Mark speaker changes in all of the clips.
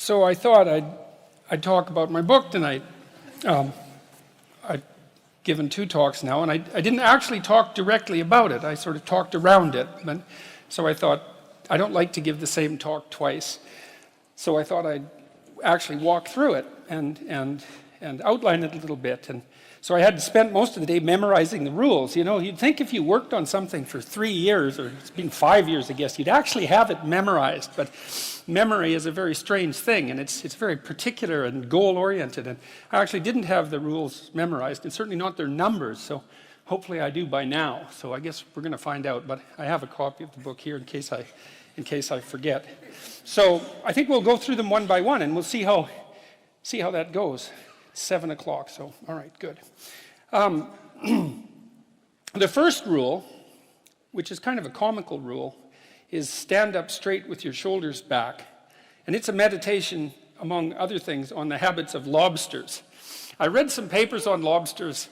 Speaker 1: So I thought I'd talk about my book tonight. I've given 2 talks now, and I didn't actually talk directly about it. I sort of talked around it. So I thought, I don't like to give the same talk twice. So I thought I'd actually walk through it and outline it a little bit. And so I had to spend most of the day memorizing the rules. You know, you'd think if you worked on something for 3 years, or it's been 5 years, I guess, you'd actually have it memorized. But memory is a very strange thing, and it's very particular and goal-oriented. And I actually didn't have the rules memorized, and certainly not their numbers. So hopefully I do by now. So I guess we're going to find out. But I have a copy of the book here in case I forget. So I think we'll go through them one by one, and we'll see how that goes. 7 o'clock, so all right, good. The first rule, which is kind of a comical rule, is stand up straight with your shoulders back. And it's a meditation, among other things, on the habits of lobsters. I read some papers on lobsters.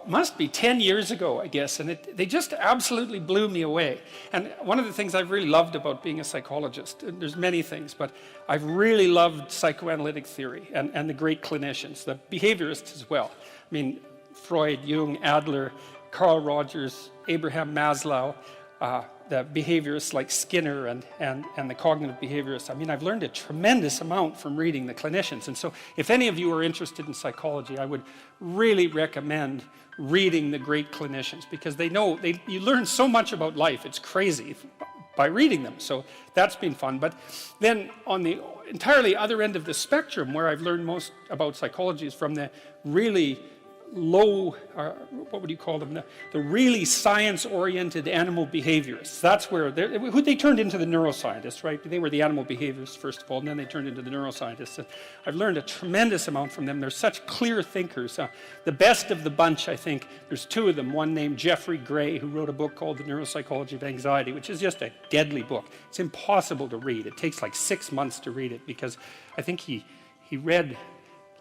Speaker 1: Must be 10 years ago, I guess, and they just absolutely blew me away. And one of the things I've really loved about being a psychologist, and there's many things, but I've really loved psychoanalytic theory and the great clinicians, the behaviorists as well. I mean, Freud, Jung, Adler, Carl Rogers, Abraham Maslow, the behaviorists like Skinner and the cognitive behaviorists. I mean, I've learned a tremendous amount from reading the clinicians. And so if any of you are interested in psychology, I would really recommend reading the great clinicians, because you learn so much about life. It's crazy by reading them. So that's been fun. But then on the entirely other end of the spectrum, where I've learned most about psychology, is from the really low, what would you call them, the really science-oriented animal behaviorists. That's where they turned into the neuroscientists, right? They were the animal behaviorists first of all, and then they turned into the neuroscientists. And I've learned a tremendous amount from them. They're such clear thinkers. The best of the bunch, I think, there's 2 of them. One named Jeffrey Gray, who wrote a book called The Neuropsychology of Anxiety, which is just a deadly book. It's impossible to read. It takes like 6 months to read it, because I think he read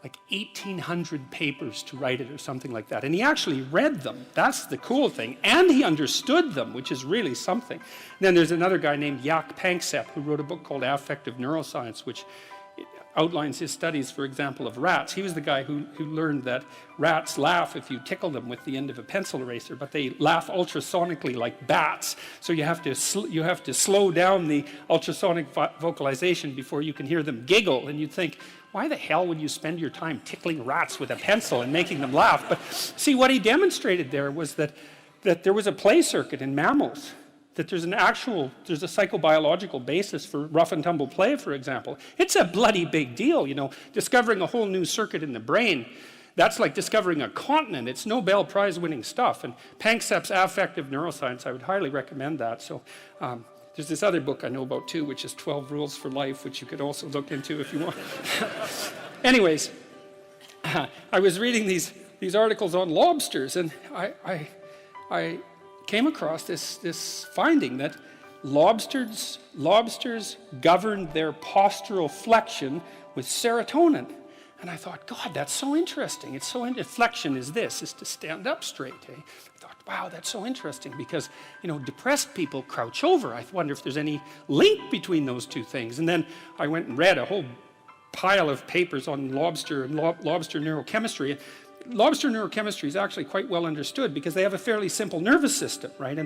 Speaker 1: like 1,800 papers to write it or something like that. And he actually read them. That's the cool thing. And he understood them, which is really something. And then there's another guy named Jaak Panksepp, who wrote a book called Affective Neuroscience, which outlines his studies, for example, of rats. He was the guy who learned that rats laugh if you tickle them with the end of a pencil eraser, but they laugh ultrasonically like bats. So you have to slow down the ultrasonic vocalization before you can hear them giggle. And you'd think, why the hell would you spend your time tickling rats with a pencil and making them laugh? But see, what he demonstrated there was that there was a play circuit in mammals, that there's a psychobiological basis for rough and tumble play, for example. It's a bloody big deal, you know, discovering a whole new circuit in the brain. That's like discovering a continent. It's Nobel Prize winning stuff. And Panksepp's Affective Neuroscience, I would highly recommend that. So there's this other book I know about too, which is 12 Rules for Life, which you could also look into if you want. Anyways, I was reading these articles on lobsters, and I came across this finding that lobsters govern their postural flexion with serotonin. And I thought, God, that's so interesting. It's so flexion is to stand up straight. Eh? I thought, wow, that's so interesting, because, you know, depressed people crouch over. I wonder if there's any link between those 2 things. And then I went and read a whole pile of papers on lobster and lobster neurochemistry. Lobster neurochemistry is actually quite well understood, because they have a fairly simple nervous system, right?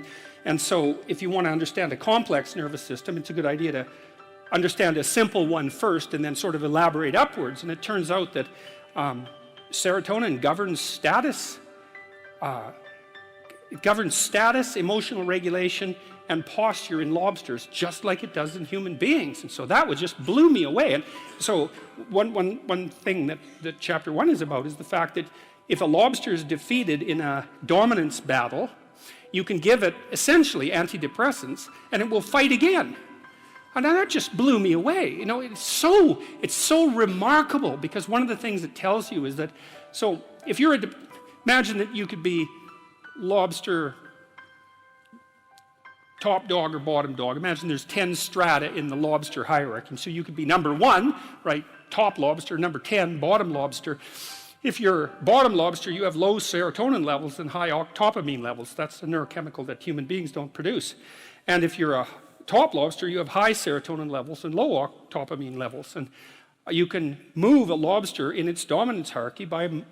Speaker 1: And so if you want to understand a complex nervous system, it's a good idea to understand a simple one first and then sort of elaborate upwards. And it turns out that serotonin governs status, emotional regulation, and posture in lobsters, just like it does in human beings. And so that just blew me away. And so one thing that chapter 1 is about is the fact that if a lobster is defeated in a dominance battle, you can give it essentially antidepressants, and it will fight again. And that just blew me away. You know, it's so remarkable, because one of the things it tells you is that, so if you're imagine that you could be lobster top dog or bottom dog. Imagine there's 10 strata in the lobster hierarchy. So you could be number 1, right, top lobster, number 10, bottom lobster. If you're bottom lobster, you have low serotonin levels and high octopamine levels. That's a neurochemical that human beings don't produce. And if you're a top lobster, you have high serotonin levels and low octopamine levels. And you can move a lobster in its dominance hierarchy by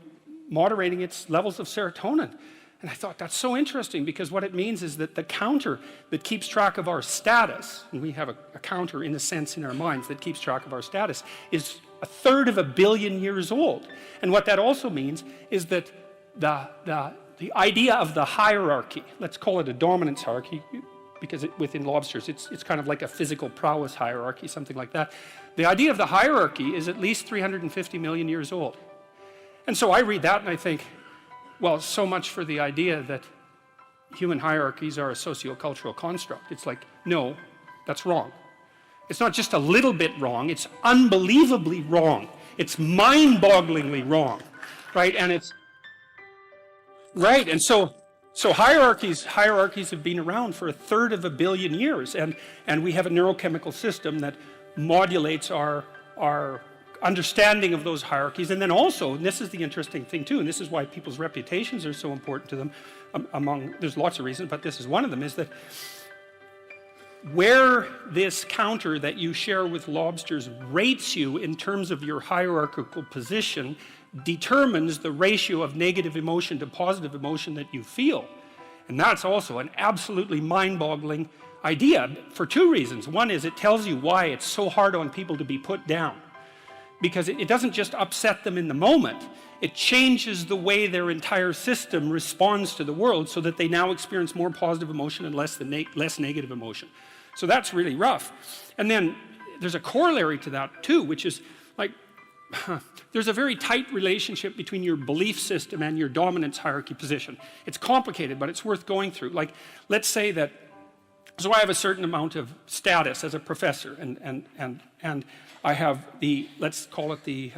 Speaker 1: moderating its levels of serotonin. And I thought that's so interesting, because what it means is that the counter that keeps track of our status, and we have a counter in a sense in our minds that keeps track of our status, is 1/3 of a billion years old. And what that also means is that the idea of the hierarchy, let's call it a dominance hierarchy, because within lobsters it's kind of like a physical prowess hierarchy, something like that. The idea of the hierarchy is at least 350 million years old. And so I read that and I think, well, so much for the idea that human hierarchies are a sociocultural construct. It's like, no, that's wrong. It's not just a little bit wrong, it's unbelievably wrong. It's mind-bogglingly wrong, right? And it's, right, and so hierarchies have been around for 1/3 of a billion years, and we have a neurochemical system that modulates our understanding of those hierarchies. And then also, and this is the interesting thing too, and this is why people's reputations are so important to them, there's lots of reasons, but this is one of them, is that where this counter that you share with lobsters rates you in terms of your hierarchical position determines the ratio of negative emotion to positive emotion that you feel. And that's also an absolutely mind-boggling idea for two reasons. One is it tells you why it's so hard on people to be put down. Because it doesn't just upset them in the moment, it changes the way their entire system responds to the world so that they now experience more positive emotion and less negative emotion. So that's really rough. And then there's a corollary to that too, which is like, there's a very tight relationship between your belief system and your dominance hierarchy position. It's complicated, but it's worth going through. Like, let's say that, so I have a certain amount of status as a professor, and I have the, let's call it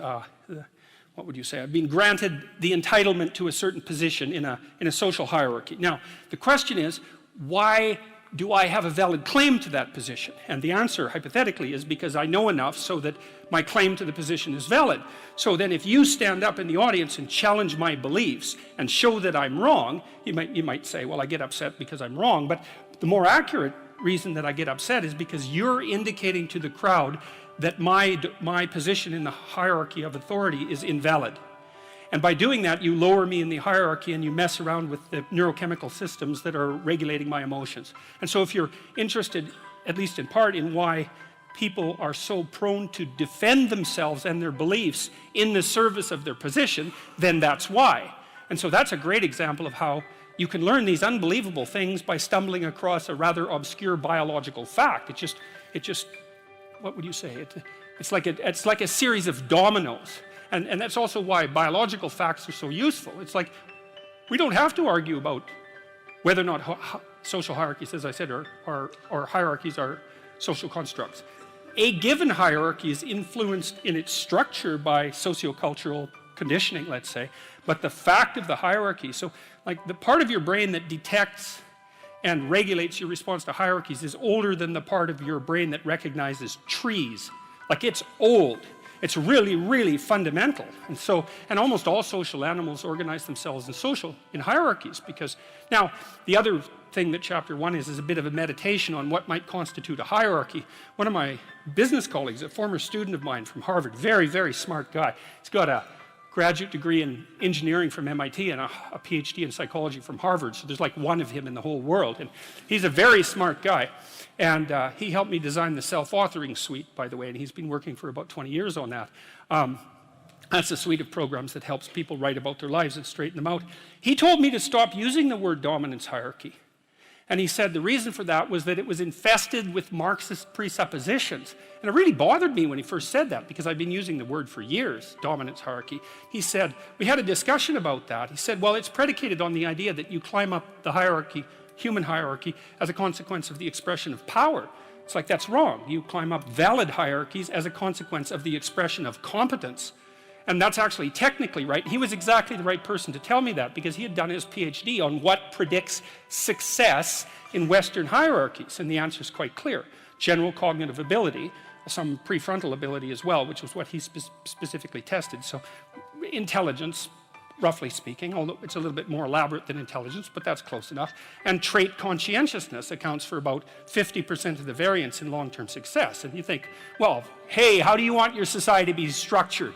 Speaker 1: what would you say? I've been granted the entitlement to a certain position in a social hierarchy. Now, the question is, why do I have a valid claim to that position? And the answer, hypothetically, is because I know enough so that my claim to the position is valid. So then if you stand up in the audience and challenge my beliefs and show that I'm wrong, you might say, well, I get upset because I'm wrong, but the more accurate reason that I get upset is because you're indicating to the crowd that my position in the hierarchy of authority is invalid. And by doing that, you lower me in the hierarchy and you mess around with the neurochemical systems that are regulating my emotions. And so if you're interested, at least in part, in why people are so prone to defend themselves and their beliefs in the service of their position, then that's why. And so that's a great example of how you can learn these unbelievable things by stumbling across a rather obscure biological fact. It just, what would you say? It's like a series of dominoes. And that's also why biological facts are so useful. It's like, we don't have to argue about whether or not social hierarchies, as I said, or hierarchies are social constructs. A given hierarchy is influenced in its structure by sociocultural conditioning, let's say, but the fact of the hierarchy, so like the part of your brain that detects and regulates your response to hierarchies is older than the part of your brain that recognizes trees. Like, it's old. It's really, really fundamental. And so, and almost all social animals organize themselves in hierarchies, because now the other thing that chapter 1 is a bit of a meditation on what might constitute a hierarchy. One of my business colleagues, a former student of mine from Harvard, very, very smart guy. He's got a graduate degree in engineering from MIT and a PhD in psychology from Harvard. So there's like one of him in the whole world. And he's a very smart guy. And he helped me design the self-authoring suite, by the way, and he's been working for about 20 years on that. That's a suite of programs that helps people write about their lives and straighten them out. He told me to stop using the word dominance hierarchy. And he said the reason for that was that it was infested with Marxist presuppositions. And it really bothered me when he first said that, because I've been using the word for years, dominance hierarchy. He said, we had a discussion about that. He said, well, it's predicated on the idea that you climb up the hierarchy, human hierarchy, as a consequence of the expression of power. It's like, that's wrong. You climb up valid hierarchies as a consequence of the expression of competence. And that's actually technically right. He was exactly the right person to tell me that, because he had done his PhD on what predicts success in Western hierarchies. And the answer is quite clear. General cognitive ability, some prefrontal ability as well, which was what he specifically tested. So intelligence, roughly speaking, although it's a little bit more elaborate than intelligence, but that's close enough. And trait conscientiousness accounts for about 50% of the variance in long-term success. And you think, well, hey, how do you want your society to be structured?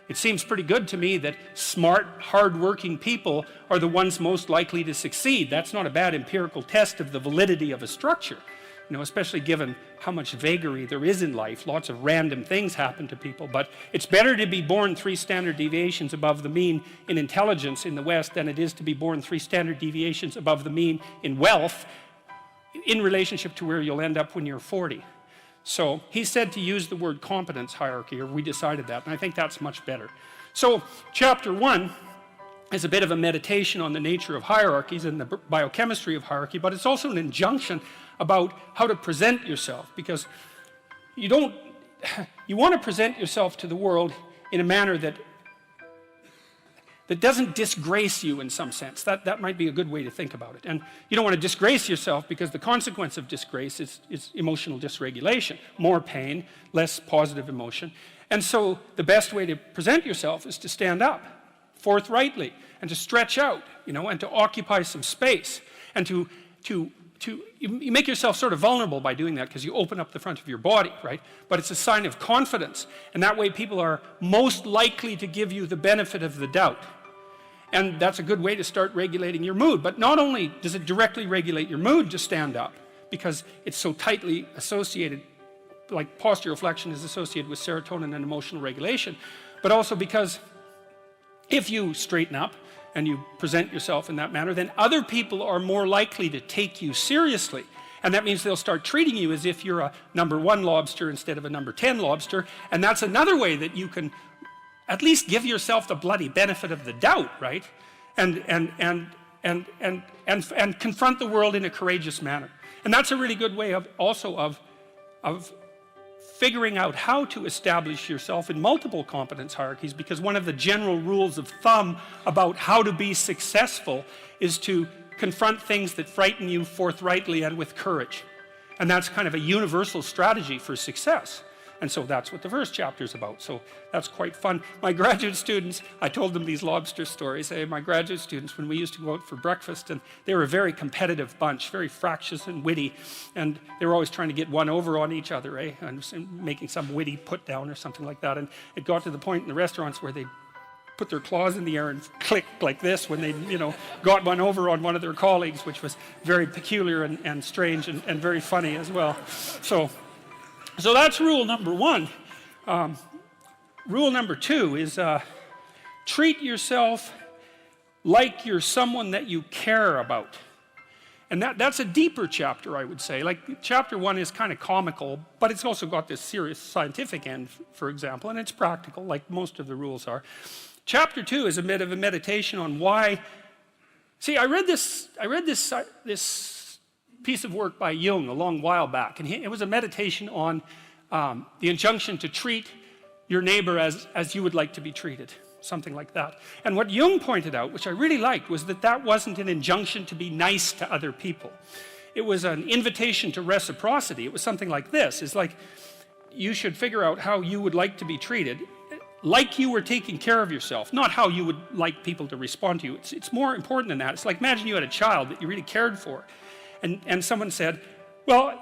Speaker 1: It seems pretty good to me that smart, hard-working people are the ones most likely to succeed. That's not a bad empirical test of the validity of a structure. You know, especially given how much vagary there is in life. Lots of random things happen to people, but it's better to be born 3 standard deviations above the mean in intelligence in the West than it is to be born 3 standard deviations above the mean in wealth in relationship to where you'll end up when you're 40. So he said to use the word competence hierarchy, or we decided that, and I think that's much better. So chapter 1 is a bit of a meditation on the nature of hierarchies and the biochemistry of hierarchy, but it's also an injunction about how to present yourself, because you want to present yourself to the world in a manner that doesn't disgrace you in some sense. That might be a good way to think about it. And you don't want to disgrace yourself, because the consequence of disgrace is emotional dysregulation, more pain, less positive emotion. And so the best way to present yourself is to stand up forthrightly and to stretch out, you know, and to occupy some space, and you make yourself sort of vulnerable by doing that, because you open up the front of your body, right? But it's a sign of confidence, and that way people are most likely to give you the benefit of the doubt. And that's a good way to start regulating your mood. But not only does it directly regulate your mood to stand up, because it's so tightly associated, like postural flexion is associated with serotonin and emotional regulation, but also because if you straighten up and you present yourself in that manner, then other people are more likely to take you seriously. And that means they'll start treating you as if you're a number 1 lobster instead of a number 10 lobster. And that's another way that you can at least give yourself the bloody benefit of the doubt, right? And confront the world in a courageous manner. And that's a really good way of figuring out how to establish yourself in multiple competence hierarchies, because one of the general rules of thumb about how to be successful is to confront things that frighten you forthrightly and with courage. And that's kind of a universal strategy for success. And so that's what the first chapter is about. So that's quite fun. My graduate students, I told them these lobster stories. My graduate students, when we used to go out for breakfast, and they were a very competitive bunch, very fractious and witty, and they were always trying to get one over on each other, and making some witty put down or something like that. And it got to the point in the restaurants where they put their claws in the air and click like this when they, got one over on one of their colleagues, which was very peculiar and strange and very funny as well. So that's rule number 1. Rule number 2 is treat yourself like you're someone that you care about. And that's a deeper chapter, I would say. Like chapter 1 is kind of comical, but it's also got this serious scientific end, for example, and it's practical, like most of the rules are. Chapter 2 is a bit of a meditation on why. See, I read this piece of work by Jung a long while back, and it was a meditation on the injunction to treat your neighbor as you would like to be treated, something like that. And what Jung pointed out, which I really liked, was that wasn't an injunction to be nice to other people. It was an invitation to reciprocity. It was something like this. It's like, you should figure out how you would like to be treated, like you were taking care of yourself, not how you would like people to respond to you. It's more important than that. It's like, imagine you had a child that you really cared for, and someone said, well,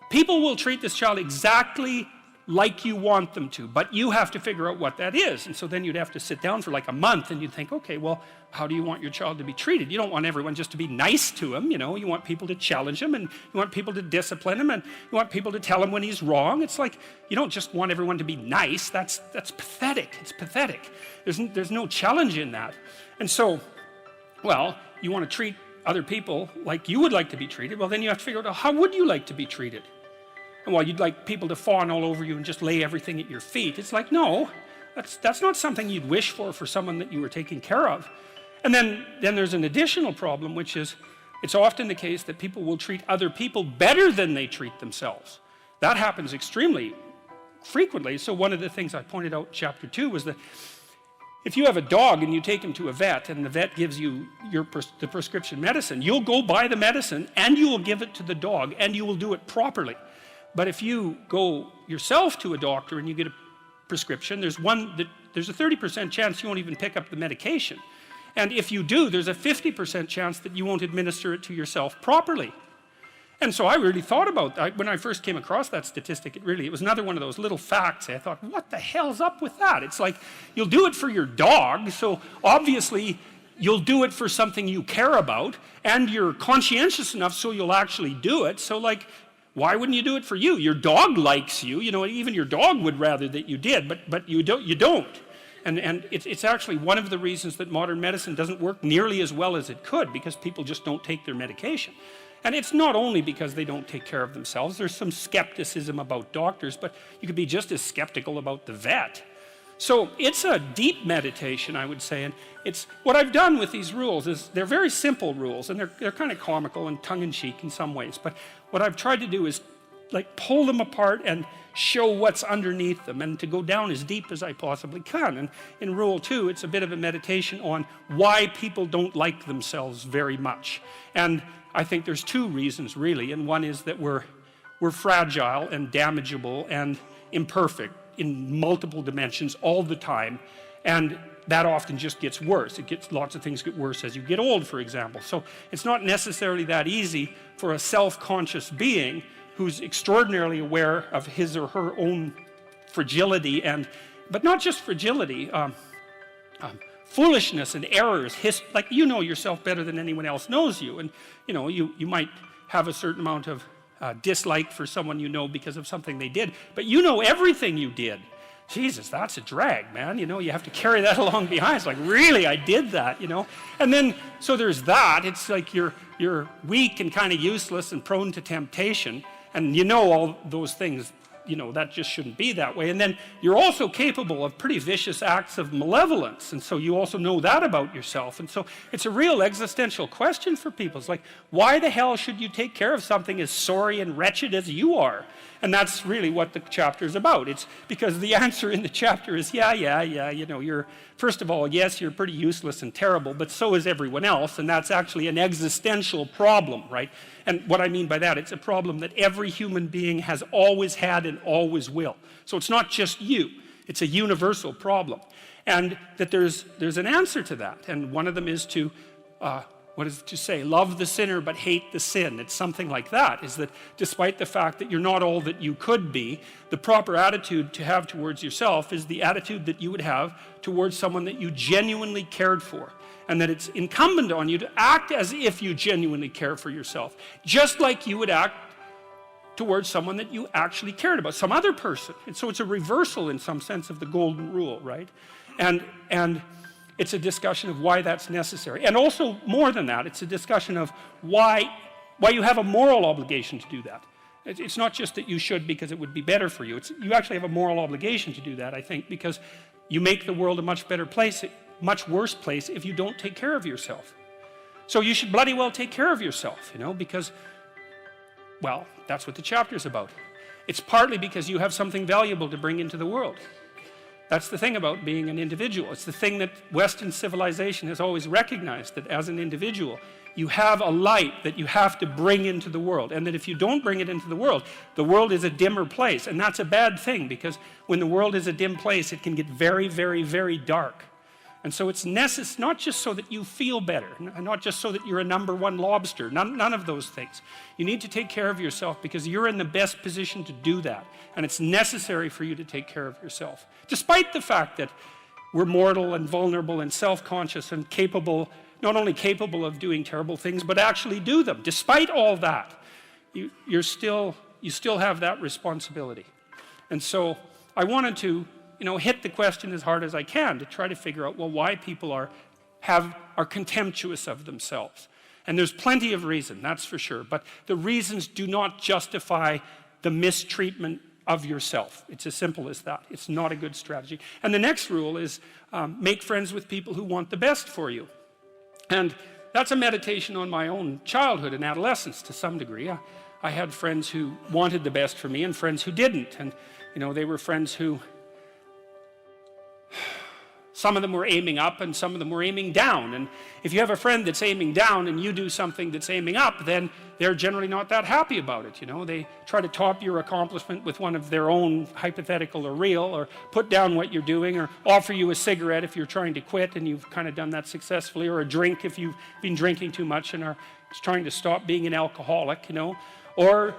Speaker 1: people will treat this child exactly like you want them to, but you have to figure out what that is. And so then you'd have to sit down for like a month and you'd think, okay, well, how do you want your child to be treated? You don't want everyone just to be nice to him, you want people to challenge him, and you want people to discipline him, and you want people to tell him when he's wrong. It's like, you don't just want everyone to be nice. That's pathetic. It's pathetic. There's no challenge in that. And so, well, you want to treat other people like you would like to be treated. Well, then you have to figure out, how would you like to be treated? And well, you'd like people to fawn all over you and just lay everything at your feet. It's like, no, that's not something you'd wish for someone that you were taking care of. And then there's an additional problem, which is it's often the case that people will treat other people better than they treat themselves. That happens extremely frequently. So one of the things I pointed out in chapter 2 was that if you have a dog and you take him to a vet and the vet gives you the prescription medicine, you'll go buy the medicine and you will give it to the dog and you will do it properly. But if you go yourself to a doctor and you get a prescription, there's one that there's a 30% chance you won't even pick up the medication. And if you do, there's a 50% chance that you won't administer it to yourself properly. And so I really thought about that. When I first came across that statistic, it was another one of those little facts. I thought, what the hell's up with that? It's like, you'll do it for your dog, so obviously you'll do it for something you care about, and you're conscientious enough so you'll actually do it. So like, why wouldn't you do it for you? Your dog likes you, you know, even your dog would rather that you did, but you don't. And it's actually one of the reasons that modern medicine doesn't work nearly as well as it could, because people just don't take their medication. And it's not only because they don't take care of themselves. There's some skepticism about doctors, but you could be just as skeptical about the vet. So it's a deep meditation, I would say, and it's what I've done with these rules is they're very simple rules, and they're kind of comical and tongue-in-cheek in some ways, but what I've tried to do is like pull them apart and show what's underneath them, and to go down as deep as I possibly can. And in rule 2, it's a bit of a meditation on why people don't like themselves very much. And I think there's 2 reasons really, and one is that we're fragile and damageable and imperfect in multiple dimensions all the time, and that often just gets worse. Lots of things get worse as you get old, for example. So it's not necessarily that easy for a self-conscious being who's extraordinarily aware of his or her own fragility, but not just fragility, foolishness and errors, like you know yourself better than anyone else knows you, and you know you might have a certain amount of dislike for someone you know because of something they did, but you know everything you did. Jesus, that's a drag, man. You know, you have to carry that along behind. It's like, really, I did that, you know? And then, so there's that. It's like you're weak and kind of useless and prone to temptation, and you know all those things, you know, that just shouldn't be that way. And then you're also capable of pretty vicious acts of malevolence, and so you also know that about yourself. And so it's a real existential question for people. It's like, why the hell should you take care of something as sorry and wretched as you are? And that's really what the chapter is about. It's because the answer in the chapter is, yeah, you know, first of all, yes, you're pretty useless and terrible, but so is everyone else, and that's actually an existential problem, right? And what I mean by that, it's a problem that every human being has always had and always will. So it's not just you, it's a universal problem. And that there's an answer to that, and one of them is to, what does it to say? Love the sinner but hate the sin. It's something like that, is that despite the fact that you're not all that you could be, the proper attitude to have towards yourself is the attitude that you would have towards someone that you genuinely cared for. And that it's incumbent on you to act as if you genuinely care for yourself, just like you would act towards someone that you actually cared about, some other person. And so it's a reversal in some sense of the golden rule, right? And it's a discussion of why that's necessary. And also, more than that, it's a discussion of why you have a moral obligation to do that. It's not just that you should because it would be better for you. You actually have a moral obligation to do that, I think, because you make the world a much better place, much worse place if you don't take care of yourself. So you should bloody well take care of yourself, you know, because, well, that's what the chapter's about. It's partly because you have something valuable to bring into the world. That's the thing about being an individual. It's the thing that Western civilization has always recognized, that as an individual, you have a light that you have to bring into the world, and that if you don't bring it into the world is a dimmer place, and that's a bad thing, because when the world is a dim place, it can get very, very, very dark. And so it's necessary, not just so that you feel better, not just so that you're a #1 lobster, none of those things. You need to take care of yourself because you're in the best position to do that. And it's necessary for you to take care of yourself. Despite the fact that we're mortal and vulnerable and self-conscious and capable, not only capable of doing terrible things, but actually do them. Despite all that, you still have that responsibility. And so I wanted to, you know, hit the question as hard as I can to try to figure out, well, why people are contemptuous of themselves. And there's plenty of reason, that's for sure, but the reasons do not justify the mistreatment of yourself. It's as simple as that. It's not a good strategy. And the next rule is make friends with people who want the best for you. And that's a meditation on my own childhood and adolescence to some degree. I had friends who wanted the best for me and friends who didn't. And, you know, they were friends who Some of them were aiming up and some of them were aiming down. And if you have a friend that's aiming down and you do something that's aiming up, then they're generally not that happy about it. You know, they try to top your accomplishment with one of their own, hypothetical or real, or put down what you're doing, or offer you a cigarette if you're trying to quit and you've kind of done that successfully, or a drink if you've been drinking too much and are trying to stop being an alcoholic, you know, or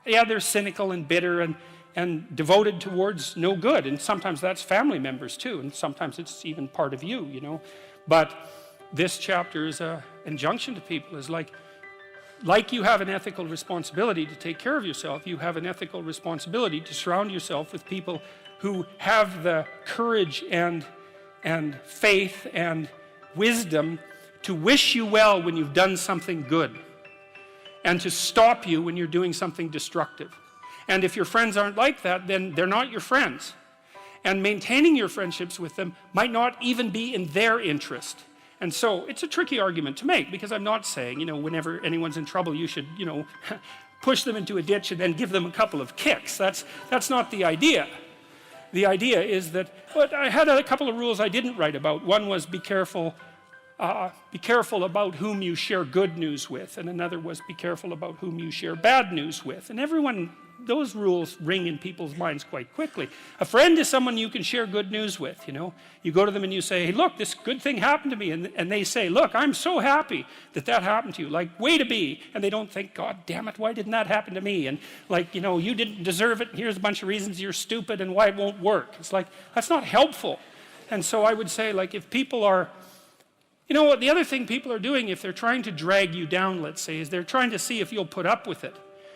Speaker 1: yeah, they're cynical and bitter and devoted towards no good. And sometimes that's family members too, and sometimes it's even part of you, you know. But this chapter is an injunction to people, is like you have an ethical responsibility to take care of yourself, you have an ethical responsibility to surround yourself with people who have the courage and faith and wisdom to wish you well when you've done something good, and to stop you when you're doing something destructive. And if your friends aren't like that, then they're not your friends. And maintaining your friendships with them might not even be in their interest. And so it's a tricky argument to make, because I'm not saying, you know, whenever anyone's in trouble, you should, you know, push them into a ditch and then give them a couple of kicks. That's not the idea. The idea is that, but I had a couple of rules I didn't write about. One was be careful about whom you share good news with, and another was be careful about whom you share bad news with. And those rules ring in people's minds quite quickly. A friend is someone you can share good news with, you know. You go to them and you say, hey, look, this good thing happened to me, and they say, look, I'm so happy that happened to you, like, way to be. And they don't think, God damn it, why didn't that happen to me? And like, you know, you didn't deserve it, and here's a bunch of reasons you're stupid and why it won't work. It's like, that's not helpful. And so I would say, like, if people are, you know what, the other thing people are doing, if they're trying to drag you down, let's say, is they're trying to see if you'll put up with it.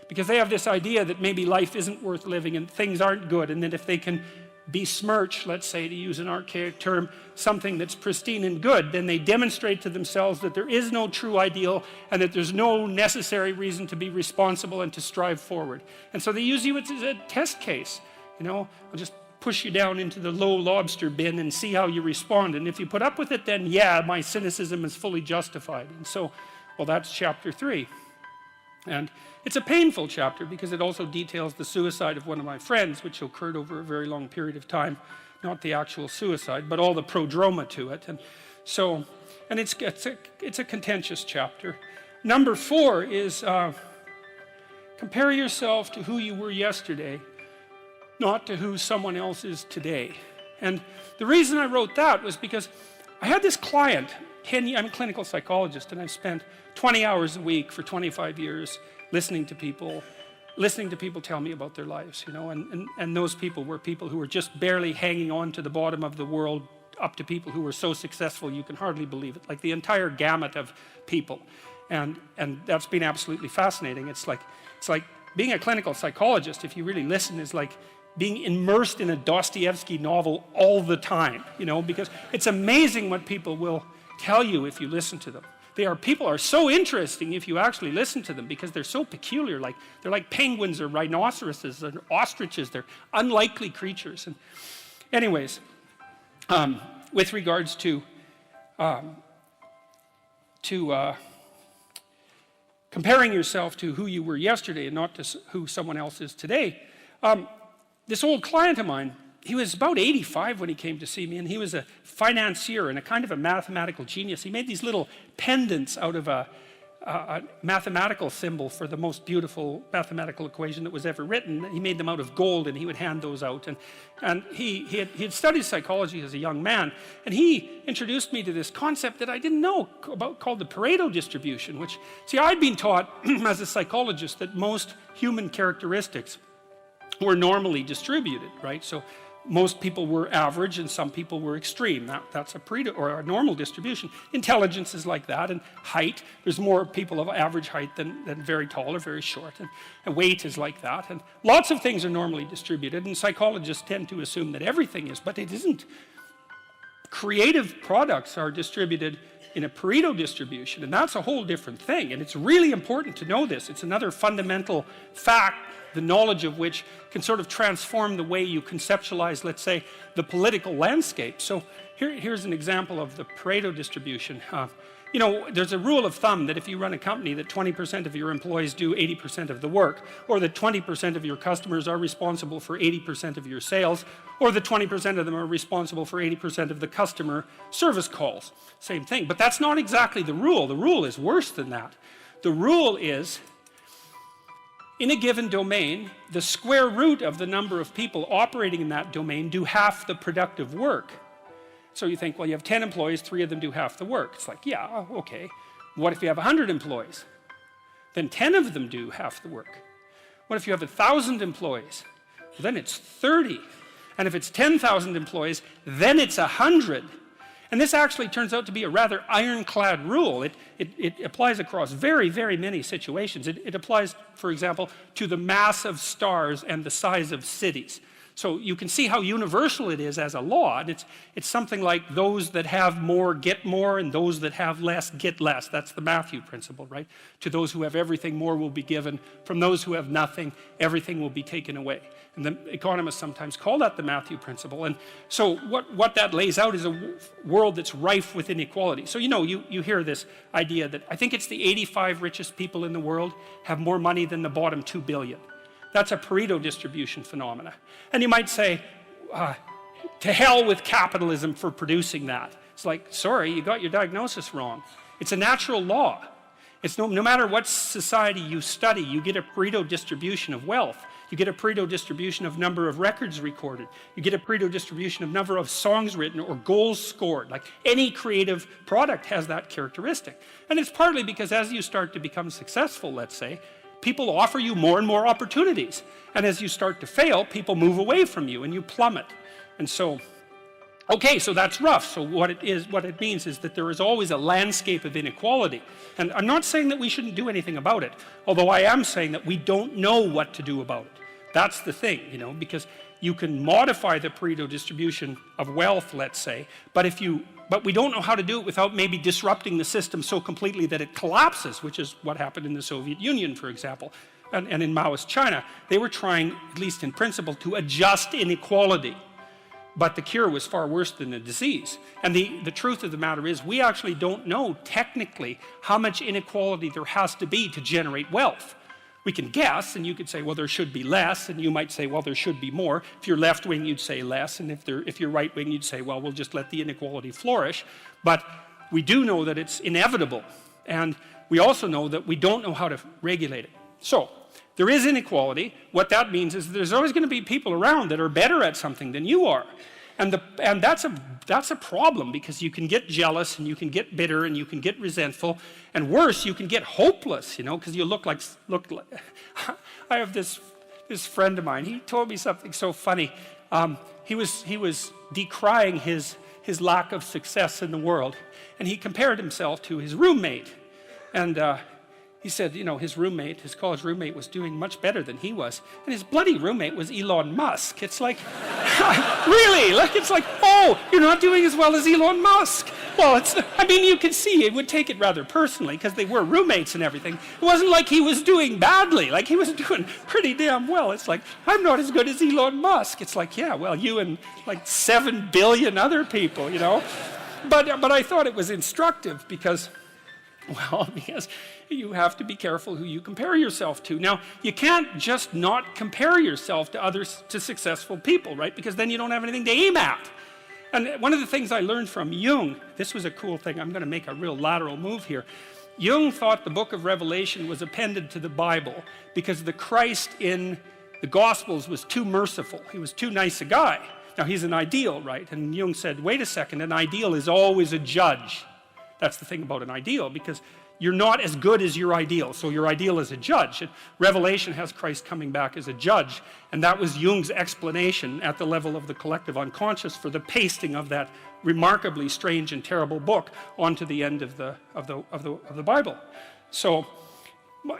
Speaker 1: Because they have this idea that maybe life isn't worth living and things aren't good, and that if they can besmirch, let's say, to use an archaic term, something that's pristine and good, then they demonstrate to themselves that there is no true ideal and that there's no necessary reason to be responsible and to strive forward. And so they use you as a test case. You know, I'll just push you down into the low lobster bin and see how you respond. And if you put up with it, then yeah, my cynicism is fully justified. And so, well, that's chapter 3. And it's a painful chapter because it also details the suicide of one of my friends, which occurred over a very long period of time. Not the actual suicide, but all the prodroma to it. And so, and it's a contentious chapter. Number 4 is compare yourself to who you were yesterday, not to who someone else is today. And the reason I wrote that was because I had this client, I'm a clinical psychologist, and I've spent 20 hours a week for 25 years listening to people tell me about their lives, you know, and those people were people who were just barely hanging on to the bottom of the world, up to people who were so successful you can hardly believe it, like the entire gamut of people. And that's been absolutely fascinating. It's like being a clinical psychologist, if you really listen, is like being immersed in a Dostoevsky novel all the time, you know, because it's amazing what people will tell you if you listen to them. People are so interesting if you actually listen to them, because they're so peculiar. Like, they're like penguins or rhinoceroses or ostriches. They're unlikely creatures. And anyways, with regards to comparing yourself to who you were yesterday and not to who someone else is today, this old client of mine, he was about 85 when he came to see me, and he was a financier and a kind of a mathematical genius. He made these little pendants out of a mathematical symbol for the most beautiful mathematical equation that was ever written. He made them out of gold, and he would hand those out. And he had studied psychology as a young man, and he introduced me to this concept that I didn't know about, called the Pareto distribution, which, see, I'd been taught as a psychologist that most human characteristics were normally distributed, right? So most people were average and some people were extreme. That's a Pareto or a normal distribution. Intelligence is like that, and height, there's more people of average height than very tall or very short, and weight is like that, and lots of things are normally distributed, and psychologists tend to assume that everything is, but it isn't. Creative products are distributed in a Pareto distribution, and that's a whole different thing, and it's really important to know this. It's another fundamental fact, the knowledge of which can sort of transform the way you conceptualize, let's say, the political landscape. So here's an example of the Pareto distribution. You know, there's a rule of thumb that if you run a company that 20% of your employees do 80% of the work, or that 20% of your customers are responsible for 80% of your sales, or that 20% of them are responsible for 80% of the customer service calls. Same thing, but that's not exactly the rule. The rule is worse than that. The rule is, in a given domain, the square root of the number of people operating in that domain do half the productive work. So you think, well, you have 10 employees, 3 of them do half the work. It's like, yeah, okay. What if you have 100 employees? Then 10 of them do half the work. What if you have 1,000 employees? Well, then it's 30. And if it's 10,000 employees, then it's 100. And this actually turns out to be a rather ironclad rule. It applies across very, very many situations. It applies, for example, to the mass of stars and the size of cities. So you can see how universal it is as a law. And it's something like those that have more get more, and those that have less get less. That's the Matthew principle, right? To those who have everything, more will be given. From those who have nothing, everything will be taken away. And the economists sometimes call that the Matthew principle. And so what that lays out is a world that's rife with inequality. So you hear this idea that I think it's the 85 richest people in the world have more money than the bottom 2 billion. That's a Pareto distribution phenomena. And you might say, to hell with capitalism for producing that. It's like, sorry, you got your diagnosis wrong. It's a natural law. It's no matter what society you study, you get a Pareto distribution of wealth. You get a Pareto distribution of number of records recorded. You get a Pareto distribution of number of songs written or goals scored. Like any creative product has that characteristic. And it's partly because as you start to become successful, let's say, people offer you more and more opportunities. And as you start to fail, people move away from you and you plummet. And so, okay, so that's rough. So what it means is that there is always a landscape of inequality. And I'm not saying that we shouldn't do anything about it, although I am saying that we don't know what to do about it. That's the thing, because you can modify the Pareto distribution of wealth, let's say, but we don't know how to do it without maybe disrupting the system so completely that it collapses, which is what happened in the Soviet Union, for example, and in Maoist China. They were trying, at least in principle, to adjust inequality. But the cure was far worse than the disease. And the truth of the matter is, we actually don't know technically how much inequality there has to be to generate wealth. We can guess, and you could say, well, there should be less, and you might say, well, there should be more. If you're left-wing, you'd say less, and if you're right-wing, you'd say, well, we'll just let the inequality flourish. But we do know that it's inevitable, and we also know that we don't know how to regulate it. So, there is inequality. What that means is there's always going to be people around that are better at something than you are. And that's a problem, because you can get jealous, and you can get bitter, and you can get resentful, and worse, you can get hopeless, because you look like I have this friend of mine. He told me something so funny. He was decrying his lack of success in the world, and he compared himself to his roommate, and he said, his college roommate was doing much better than he was. And his bloody roommate was Elon Musk. It's like, really? It's like, oh, you're not doing as well as Elon Musk. Well, you can see it would take it rather personally, because they were roommates and everything. It wasn't like he was doing badly. Like, he was doing pretty damn well. It's like, I'm not as good as Elon Musk. It's like, yeah, well, you and like 7 billion other people, But I thought it was instructive because you have to be careful who you compare yourself to. Now, you can't just not compare yourself to successful people, right? Because then you don't have anything to aim at. And one of the things I learned from Jung, this was a cool thing, I'm going to make a real lateral move here. Jung thought the book of Revelation was appended to the Bible because the Christ in the Gospels was too merciful. He was too nice a guy. Now, he's an ideal, right? And Jung said, wait a second, an ideal is always a judge. That's the thing about an ideal, because you're not as good as your ideal, so your ideal is a judge. And Revelation has Christ coming back as a judge, and that was Jung's explanation at the level of the collective unconscious for the pasting of that remarkably strange and terrible book onto the end of the Bible. So,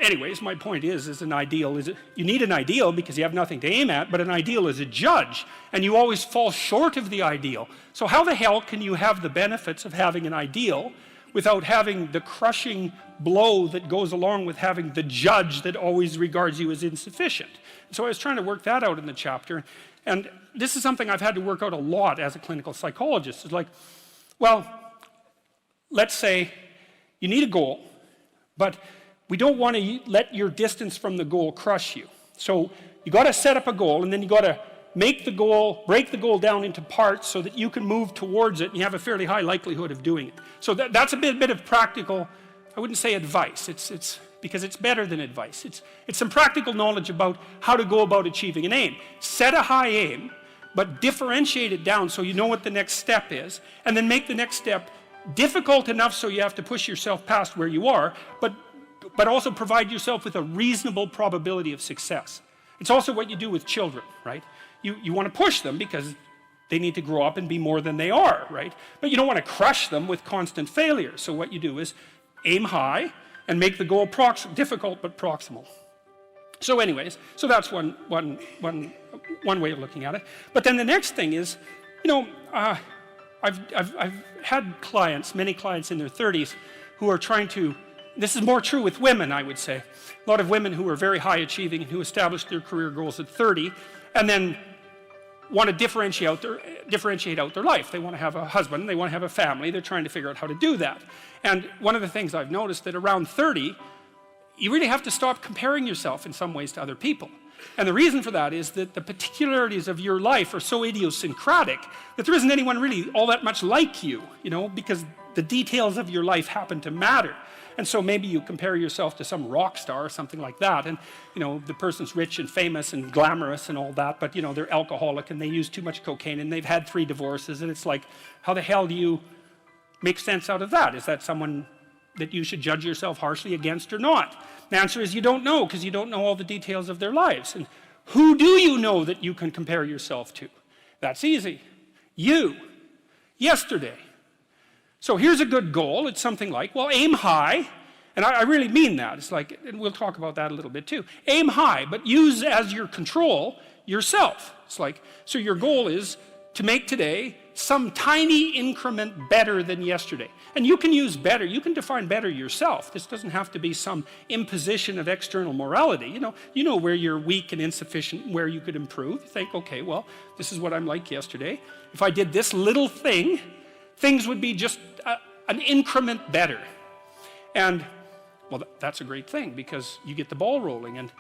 Speaker 1: anyways, my point is an ideal you need an ideal because you have nothing to aim at, but an ideal is a judge, and you always fall short of the ideal. So how the hell can you have the benefits of having an ideal without having the crushing blow that goes along with having the judge that always regards you as insufficient? So I was trying to work that out in the chapter, and this is something I've had to work out a lot as a clinical psychologist. It's like, well, let's say you need a goal, but we don't want to let your distance from the goal crush you. So you got to set up a goal, and then you got to break the goal down into parts so that you can move towards it and you have a fairly high likelihood of doing it. So that's a bit of practical, I wouldn't say advice, it's because it's better than advice. It's some practical knowledge about how to go about achieving an aim. Set a high aim, but differentiate it down so you know what the next step is, and then make the next step difficult enough so you have to push yourself past where you are, but also provide yourself with a reasonable probability of success. It's also what you do with children, right? You want to push them because they need to grow up and be more than they are, right? But you don't want to crush them with constant failure. So what you do is aim high and make the goal difficult but proximal. So anyways, so that's one way of looking at it. But then the next thing is, I've had clients, many clients in their 30s, who are trying to, this is more true with women, I would say. A lot of women who are very high achieving and who established their career goals at 30 and then want to differentiate out their life. They want to have a husband, they want to have a family, they're trying to figure out how to do that. And one of the things I've noticed that around 30, you really have to stop comparing yourself in some ways to other people. And the reason for that is that the particularities of your life are so idiosyncratic that there isn't anyone really all that much like you, because the details of your life happen to matter. And so maybe you compare yourself to some rock star or something like that, and the person's rich and famous and glamorous and all that, but they're alcoholic and they use too much cocaine and they've had 3 divorces, and it's like, how the hell do you make sense out of that? Is that someone that you should judge yourself harshly against or not? The answer is you don't know, because you don't know all the details of their lives. And who do you know that you can compare yourself to? That's easy. You. Yesterday. So here's a good goal. It's something like, well, aim high. And I really mean that. It's like, and we'll talk about that a little bit too. Aim high, but use as your control yourself. It's like, so your goal is to make today some tiny increment better than yesterday. And you can use better, you can define better yourself. This doesn't have to be some imposition of external morality. You know where you're weak and insufficient, where you could improve. Think, okay, well, this is what I'm like yesterday. If I did this little thing, things would be just an increment better. And, well, that's a great thing, because you get the ball rolling, and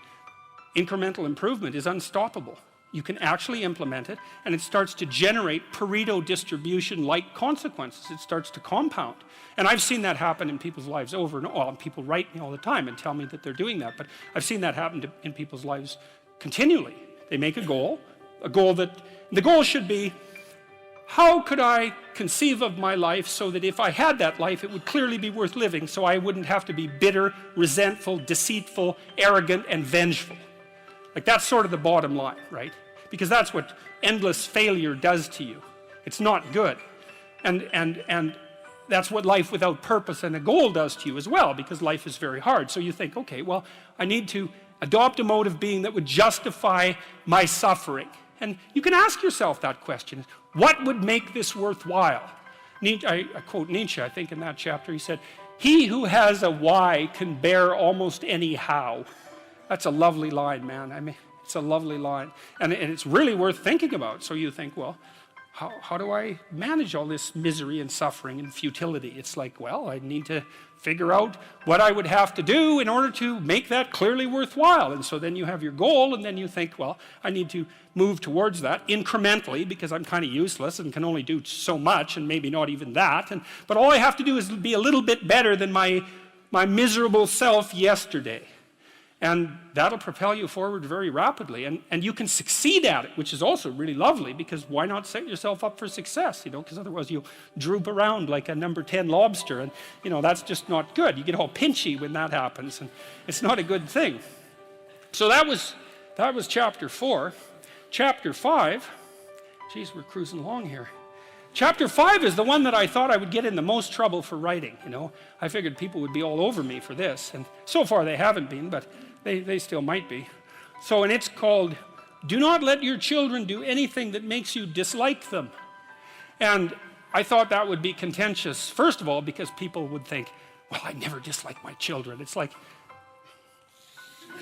Speaker 1: incremental improvement is unstoppable. You can actually implement it, and it starts to generate Pareto distribution-like consequences. It starts to compound. And I've seen that happen in people's lives over and over. Well, people write me all the time and tell me that they're doing that, but I've seen that happen in people's lives continually. They make a goal that, the goal should be, how could I conceive of my life so that if I had that life, it would clearly be worth living, so I wouldn't have to be bitter, resentful, deceitful, arrogant, and vengeful. Like, that's sort of the bottom line, right? Because that's what endless failure does to you. It's not good. And that's what life without purpose and a goal does to you as well, because life is very hard. So you think, okay, well, I need to adopt a mode of being that would justify my suffering. And you can ask yourself that question. What would make this worthwhile? I quote Nietzsche, I think, in that chapter. He said, "He who has a why can bear almost any how." That's a lovely line, man. I mean, it's a lovely line. And it's really worth thinking about. So you think, well, how do I manage all this misery and suffering and futility? It's like, well, I need to figure out what I would have to do in order to make that clearly worthwhile. And so then you have your goal, and then you think, well, I need to move towards that incrementally, because I'm kind of useless and can only do so much, and maybe not even that. But all I have to do is be a little bit better than my miserable self yesterday. And that'll propel you forward very rapidly. And you can succeed at it, which is also really lovely, because why not set yourself up for success, because otherwise you'll droop around like a number 10 lobster, and, that's just not good. You get all pinchy when that happens, and it's not a good thing. So that was chapter 4. Chapter 5, geez, we're cruising along here. Chapter 5 is the one that I thought I would get in the most trouble for writing, I figured people would be all over me for this, and so far they haven't been, but they still might be. So, and it's called, "Do not let your children do anything that makes you dislike them." And I thought that would be contentious, first of all, because people would think, well, I never dislike my children. It's like,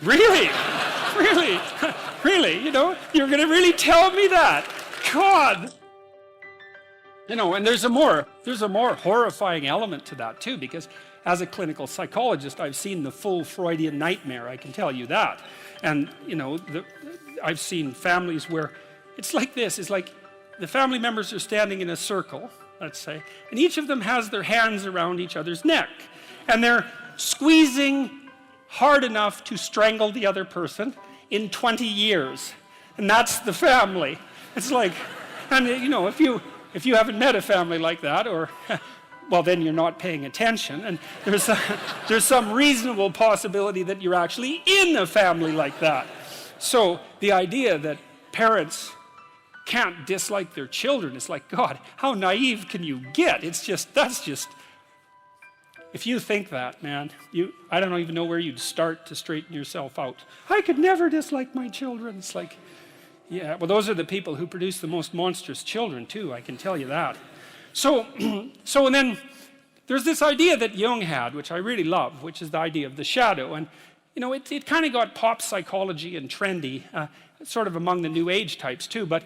Speaker 1: really? Really? Really? You're going to really tell me that? God! And there's a more horrifying element to that too, because as a clinical psychologist, I've seen the full Freudian nightmare, I can tell you that. And, you know, I've seen families where it's like this. It's like the family members are standing in a circle, let's say, and each of them has their hands around each other's neck. And they're squeezing hard enough to strangle the other person in 20 years. And that's the family. It's like, and you know, if you haven't met a family like that, or, well, then you're not paying attention. And there's some reasonable possibility that you're actually in a family like that. So the idea that parents can't dislike their children is like, God, how naive can you get? It's just, that's just, if you think that, man, I don't even know where you'd start to straighten yourself out. I could never dislike my children. It's like, yeah, well, those are the people who produce the most monstrous children, too, I can tell you that. So and then there's this idea that Jung had, which I really love, which is the idea of the shadow. And, you know, it kind of got pop psychology and trendy, sort of among the New Age types, too. But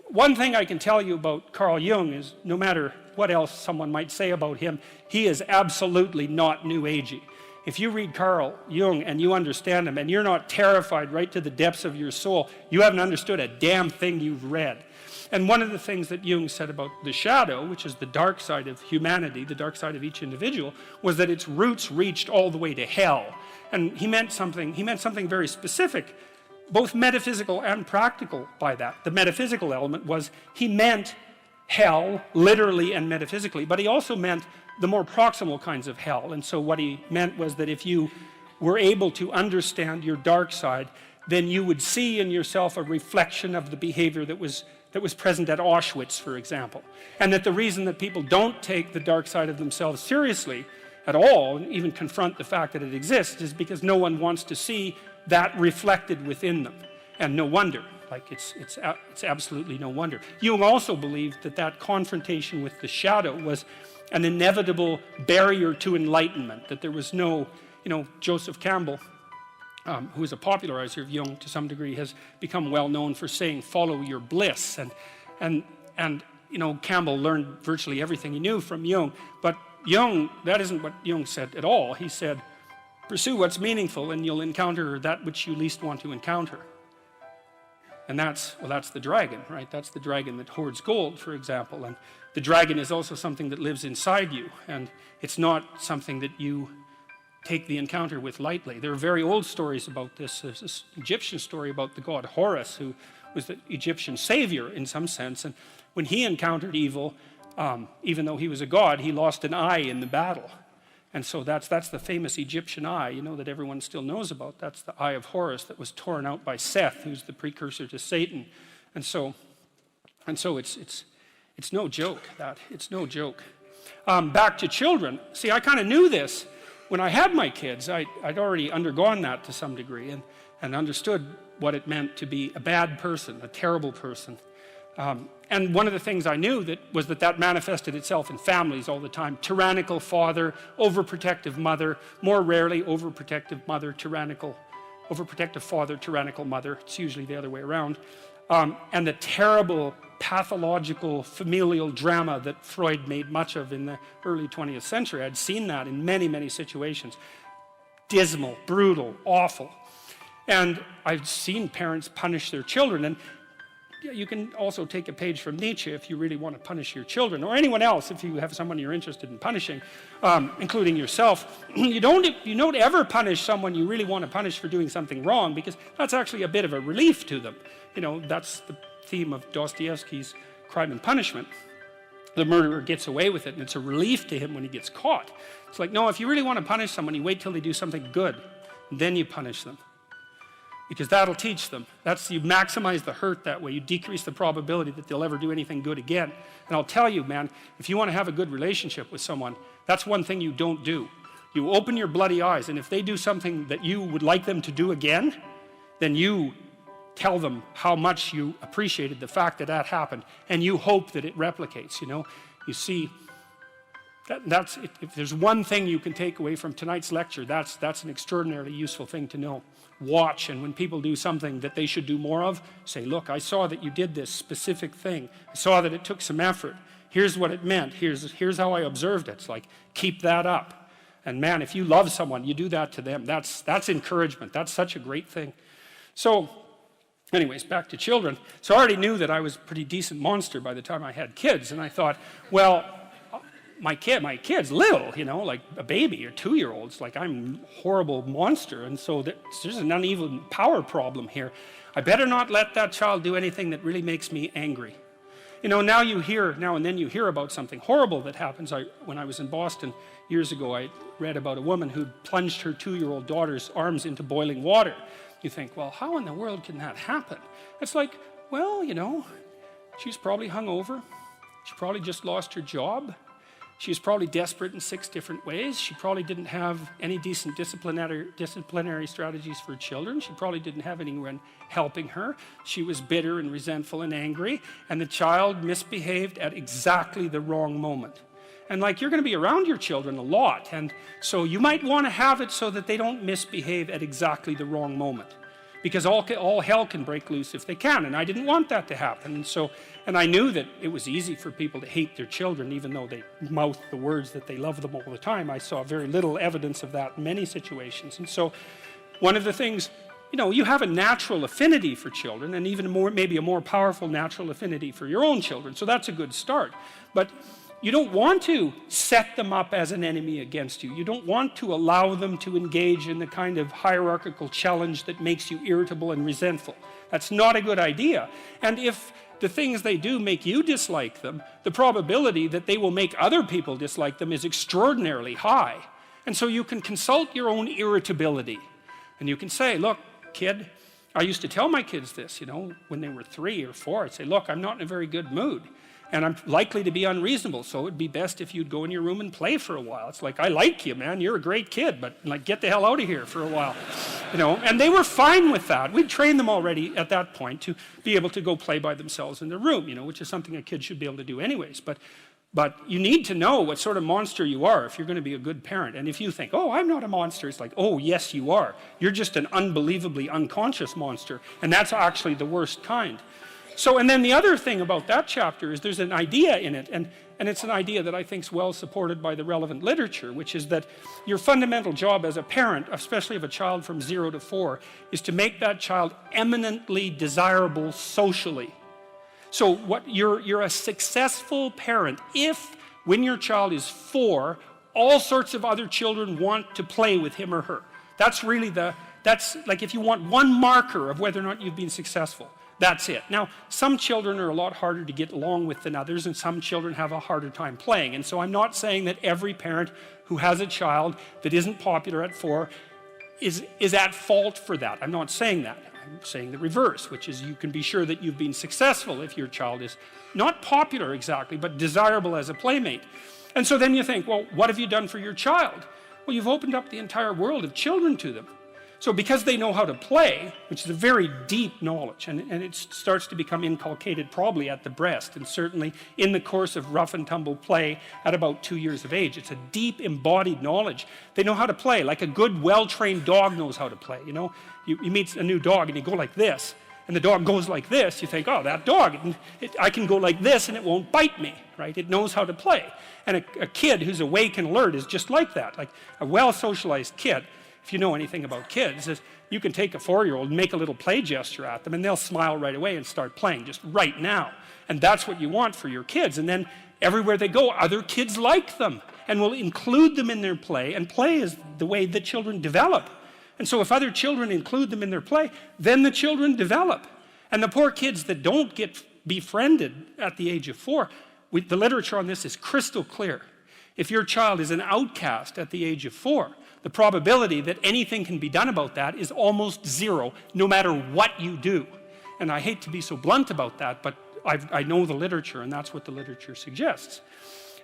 Speaker 1: one thing I can tell you about Carl Jung is no matter what else someone might say about him, he is absolutely not New Agey. If you read Carl Jung and you understand him and you're not terrified right to the depths of your soul, you haven't understood a damn thing you've read. And one of the things that Jung said about the shadow, which is the dark side of humanity, the dark side of each individual, was that its roots reached all the way to hell. And he meant something very specific, both metaphysical and practical by that. The metaphysical element was he meant hell, literally and metaphysically, but he also meant the more proximal kinds of hell. And so what he meant was that if you were able to understand your dark side, then you would see in yourself a reflection of the behavior that was present at Auschwitz, for example. And that the reason that people don't take the dark side of themselves seriously at all, and even confront the fact that it exists, is because no one wants to see that reflected within them. And no wonder. Like, it's absolutely no wonder. Jung also believed that confrontation with the shadow was an inevitable barrier to enlightenment, that there was no, you know, Joseph Campbell, who is a popularizer of Jung to some degree, has become well known for saying, follow your bliss. And you know, Campbell learned virtually everything he knew from Jung, but Jung, that isn't what Jung said at all. He said, pursue what's meaningful and you'll encounter that which you least want to encounter. And that's the dragon, right? That's the dragon that hoards gold, for example. And the dragon is also something that lives inside you. And it's not something that you take the encounter with lightly. There are very old stories about this. There's this Egyptian story about the god Horus, who was the Egyptian savior in some sense. And when he encountered evil, even though he was a god, he lost an eye in the battle. And so that's the famous Egyptian eye, you know, that everyone still knows about. That's the eye of Horus that was torn out by Seth, who's the precursor to Satan. And so it's no joke, that. It's no joke. Back to children. See, I kind of knew this when I had my kids. I'd already undergone that to some degree and understood what it meant to be a bad person, a terrible person. And one of the things I knew was that manifested itself in families all the time. Tyrannical father, overprotective mother, more rarely overprotective mother, overprotective father, tyrannical mother. It's usually the other way around. And the terrible pathological familial drama that Freud made much of in the early 20th century. I'd seen that in many, many situations. Dismal, brutal, awful. And I've seen parents punish their children. And you can also take a page from Nietzsche if you really want to punish your children, or anyone else if you have someone you're interested in punishing, including yourself. You don't ever punish someone you really want to punish for doing something wrong, because that's actually a bit of a relief to them. You know, that's the theme of Dostoevsky's Crime and Punishment. The murderer gets away with it, and it's a relief to him when he gets caught. It's like, no, if you really want to punish someone, you wait till they do something good, and then you punish them. Because that'll teach them. You maximize the hurt that way. You decrease the probability that they'll ever do anything good again. And I'll tell you, man, if you want to have a good relationship with someone, that's one thing you don't do. You open your bloody eyes, and if they do something that you would like them to do again, then you tell them how much you appreciated the fact that happened, and you hope that it replicates, you know. You see, that's it. If there's one thing you can take away from tonight's lecture, that's an extraordinarily useful thing to know. Watch, and when people do something that they should do more of, say, look, I saw that you did this specific thing. I saw that it took some effort. Here's what it meant. Here's how I observed it. It's like, keep that up. And man, if you love someone, you do that to them. That's encouragement. That's such a great thing. So anyways, back to children. So I already knew that I was a pretty decent monster by the time I had kids. And I thought, well, my kid's little, you know, like a baby or 2-year-olds. Like, I'm a horrible monster. And so there's an uneven power problem here. I better not let that child do anything that really makes me angry. You know, now and then you hear about something horrible that happens. When I was in Boston years ago, I read about a woman who plunged her 2-year-old daughter's arms into boiling water. You think, well, how in the world can that happen? It's like, well, you know, she's probably hungover. She probably just lost her job. She was probably desperate in 6 different ways. She probably didn't have any decent disciplinary strategies for children. She probably didn't have anyone helping her. She was bitter and resentful and angry, and the child misbehaved at exactly the wrong moment. And like, you're going to be around your children a lot, and so you might want to have it so that they don't misbehave at exactly the wrong moment, because all hell can break loose if they can, and I didn't want that to happen. And I knew that it was easy for people to hate their children, even though they mouth the words that they love them all the time. I saw very little evidence of that in many situations. And so one of the things, you know, you have a natural affinity for children, and even more, maybe a more powerful natural affinity for your own children. So that's a good start. But you don't want to set them up as an enemy against you. You don't want to allow them to engage in the kind of hierarchical challenge that makes you irritable and resentful. That's not a good idea. And if the things they do make you dislike them, the probability that they will make other people dislike them is extraordinarily high. And so you can consult your own irritability. And you can say, look, kid, I used to tell my kids this, you know, when they were 3 or 4. I'd say, look, I'm not in a very good mood. And I'm likely to be unreasonable, so it'd be best if you'd go in your room and play for a while. It's like, I like you, man, you're a great kid, but like, get the hell out of here for a while. You know, and they were fine with that. We'd trained them already at that point to be able to go play by themselves in their room, you know, which is something a kid should be able to do anyways. But you need to know what sort of monster you are if you're going to be a good parent. And if you think, oh, I'm not a monster, it's like, oh, yes, you are. You're just an unbelievably unconscious monster, and that's actually the worst kind. So, and then the other thing about that chapter is there's an idea in it, and it's an idea that I think is well supported by the relevant literature, which is that your fundamental job as a parent, especially of a child from 0 to 4, is to make that child eminently desirable socially. So you're a successful parent if, when your child is 4, all sorts of other children want to play with him or her. That's really that's like, if you want one marker of whether or not you've been successful. That's it. Now, some children are a lot harder to get along with than others, and some children have a harder time playing. And so I'm not saying that every parent who has a child that isn't popular at 4 is at fault for that. I'm not saying that. I'm saying the reverse, which is you can be sure that you've been successful if your child is not popular exactly, but desirable as a playmate. And so then you think, well, what have you done for your child? Well, you've opened up the entire world of children to them. So because they know how to play, which is a very deep knowledge, and it starts to become inculcated probably at the breast, and certainly in the course of rough and tumble play at about 2 years of age. It's a deep embodied knowledge. They know how to play, like a good well-trained dog knows how to play. You know, you meet a new dog and you go like this, and the dog goes like this. You think, oh, that dog, I can go like this and it won't bite me, right? It knows how to play. And a kid who's awake and alert is just like that, like a well-socialized kid. If you know anything about kids, is you can take a 4-year-old and make a little play gesture at them and they'll smile right away and start playing just right now. And that's what you want for your kids. And then everywhere they go, other kids like them and will include them in their play, and play is the way that children develop. And so if other children include them in their play, then the children develop. And the poor kids that don't get befriended at the age of 4, the literature on this is crystal clear. If your child is an outcast at the age of 4, the probability that anything can be done about that is almost 0, no matter what you do. And I hate to be so blunt about that, but I know the literature, and that's what the literature suggests.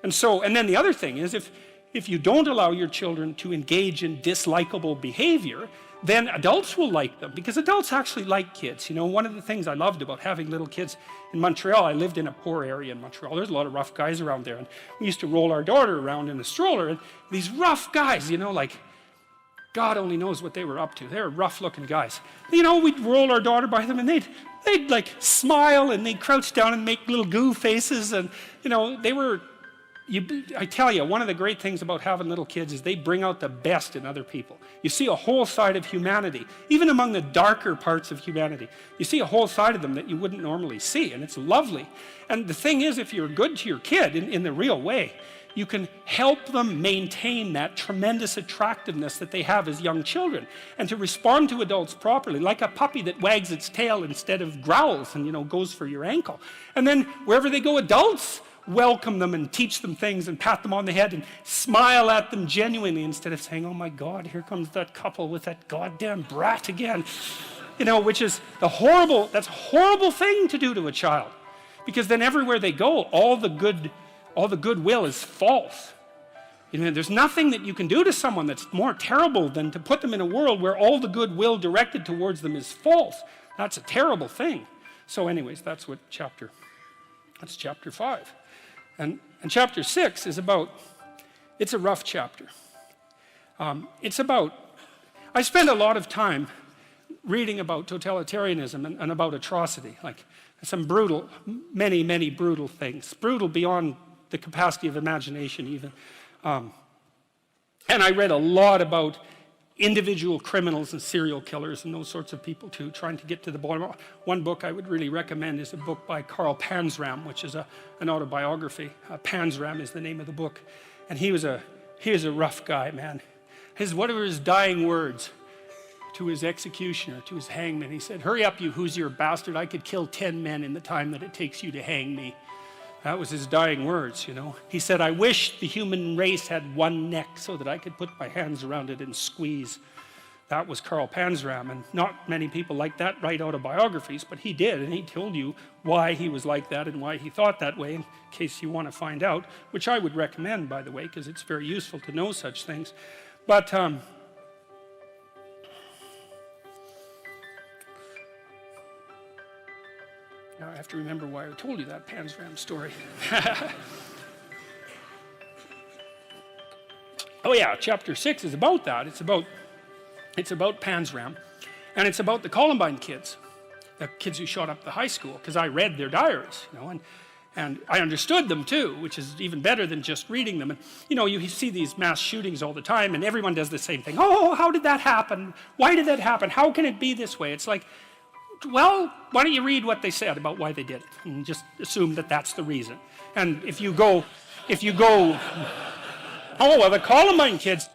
Speaker 1: And then the other thing is, if you don't allow your children to engage in dislikable behavior, then adults will like them, because adults actually like kids. You know, one of the things I loved about having little kids in Montreal, I lived in a poor area in Montreal. There's a lot of rough guys around there, and we used to roll our daughter around in a stroller, and these rough guys, you know, like, God only knows what they were up to. They were rough-looking guys. You know, we'd roll our daughter by them, and they'd like smile, and they'd crouch down and make little goo faces, and you know, they were I tell you, one of the great things about having little kids is they bring out the best in other people. You see a whole side of humanity, even among the darker parts of humanity. You see a whole side of them that you wouldn't normally see, and it's lovely. And the thing is, if you're good to your kid in the real way, you can help them maintain that tremendous attractiveness that they have as young children, and to respond to adults properly, like a puppy that wags its tail instead of growls and, you know, goes for your ankle. And then wherever they go, adults welcome them and teach them things and pat them on the head and smile at them genuinely, instead of saying, oh my God, here comes that couple with that goddamn brat again. You know, which is that's a horrible thing to do to a child, because then everywhere they go, all the goodwill is false. You know, there's nothing that you can do to someone that's more terrible than to put them in a world where all the goodwill directed towards them is false. That's a terrible thing. So anyways, that's chapter 5. And chapter 6 is it's a rough chapter. I spend a lot of time reading about totalitarianism and about atrocity, like some many brutal things, brutal beyond the capacity of imagination even. And I read a lot about individual criminals and serial killers and those sorts of people too, trying to get to the bottom. One book I would really recommend is a book by Karl Panzram, which is an autobiography. Panzram is the name of the book. And he was a rough guy, man. What were his dying words to his executioner, to his hangman? He said, hurry up, you Hoosier bastard. I could kill 10 men in the time that it takes you to hang me. That was his dying words, you know. He said, I wish the human race had one neck so that I could put my hands around it and squeeze. That was Karl Panzram, and not many people like that write autobiographies, but he did, and he told you why he was like that and why he thought that way, in case you want to find out, which I would recommend, by the way, because it's very useful to know such things. But now I have to remember why I told you that Panzram story. Oh yeah, chapter 6 is about that. It's about Panzram, and it's about the Columbine kids, the kids who shot up the high school, because I read their diaries, you know, and I understood them too, which is even better than just reading them. And you know, you see these mass shootings all the time, and everyone does the same thing. Oh, how did that happen? Why did that happen? How can it be this way? It's like, well, why don't you read what they said about why they did it, and just assume that that's the reason. And if you go, oh, well, the Columbine kids,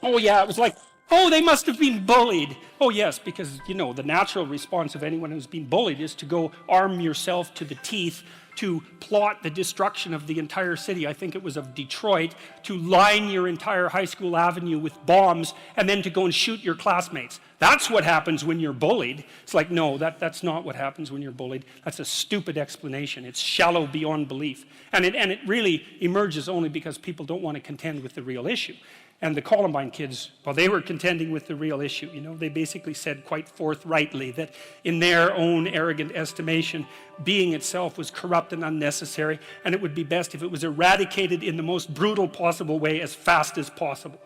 Speaker 1: oh yeah, it was like, oh, they must have been bullied. Oh yes, because, you know, the natural response of anyone who's been bullied is to go arm yourself to the teeth to plot the destruction of the entire city. I think it was of Detroit, to line your entire high school avenue with bombs, and then to go and shoot your classmates. That's what happens when you're bullied. It's like, no, that's not what happens when you're bullied. That's a stupid explanation. It's shallow beyond belief. And it really emerges only because people don't want to contend with the real issue. And the Columbine kids, well, they were contending with the real issue. You know, they basically said quite forthrightly that in their own arrogant estimation, being itself was corrupt and unnecessary, and it would be best if it was eradicated in the most brutal possible way as fast as possible.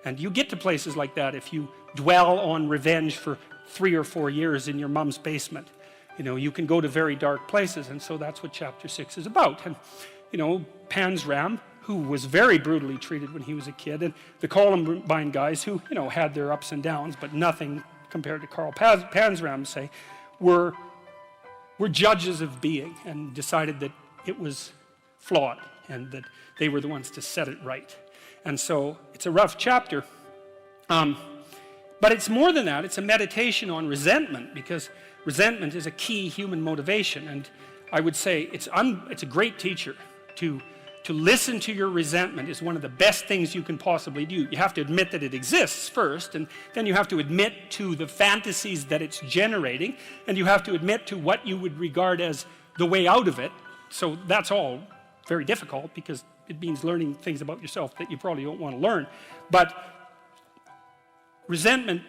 Speaker 1: And you get to places like that if you dwell on revenge for 3 or 4 years in your mom's basement. You know, you can go to very dark places, and so that's what chapter 6 is about. And, you know, Panzram, who was very brutally treated when he was a kid, and the Columbine guys who, you know, had their ups and downs, but nothing compared to Karl Panzram, say, were judges of being and decided that it was flawed and that they were the ones to set it right. And so it's a rough chapter, but it's more than that. It's a meditation on resentment, because resentment is a key human motivation, and I would say it's a great teacher. To listen to your resentment is one of the best things you can possibly do. You have to admit that it exists first, and then you have to admit to the fantasies that it's generating, and you have to admit to what you would regard as the way out of it. So that's all very difficult, because it means learning things about yourself that you probably don't want to learn. But resentment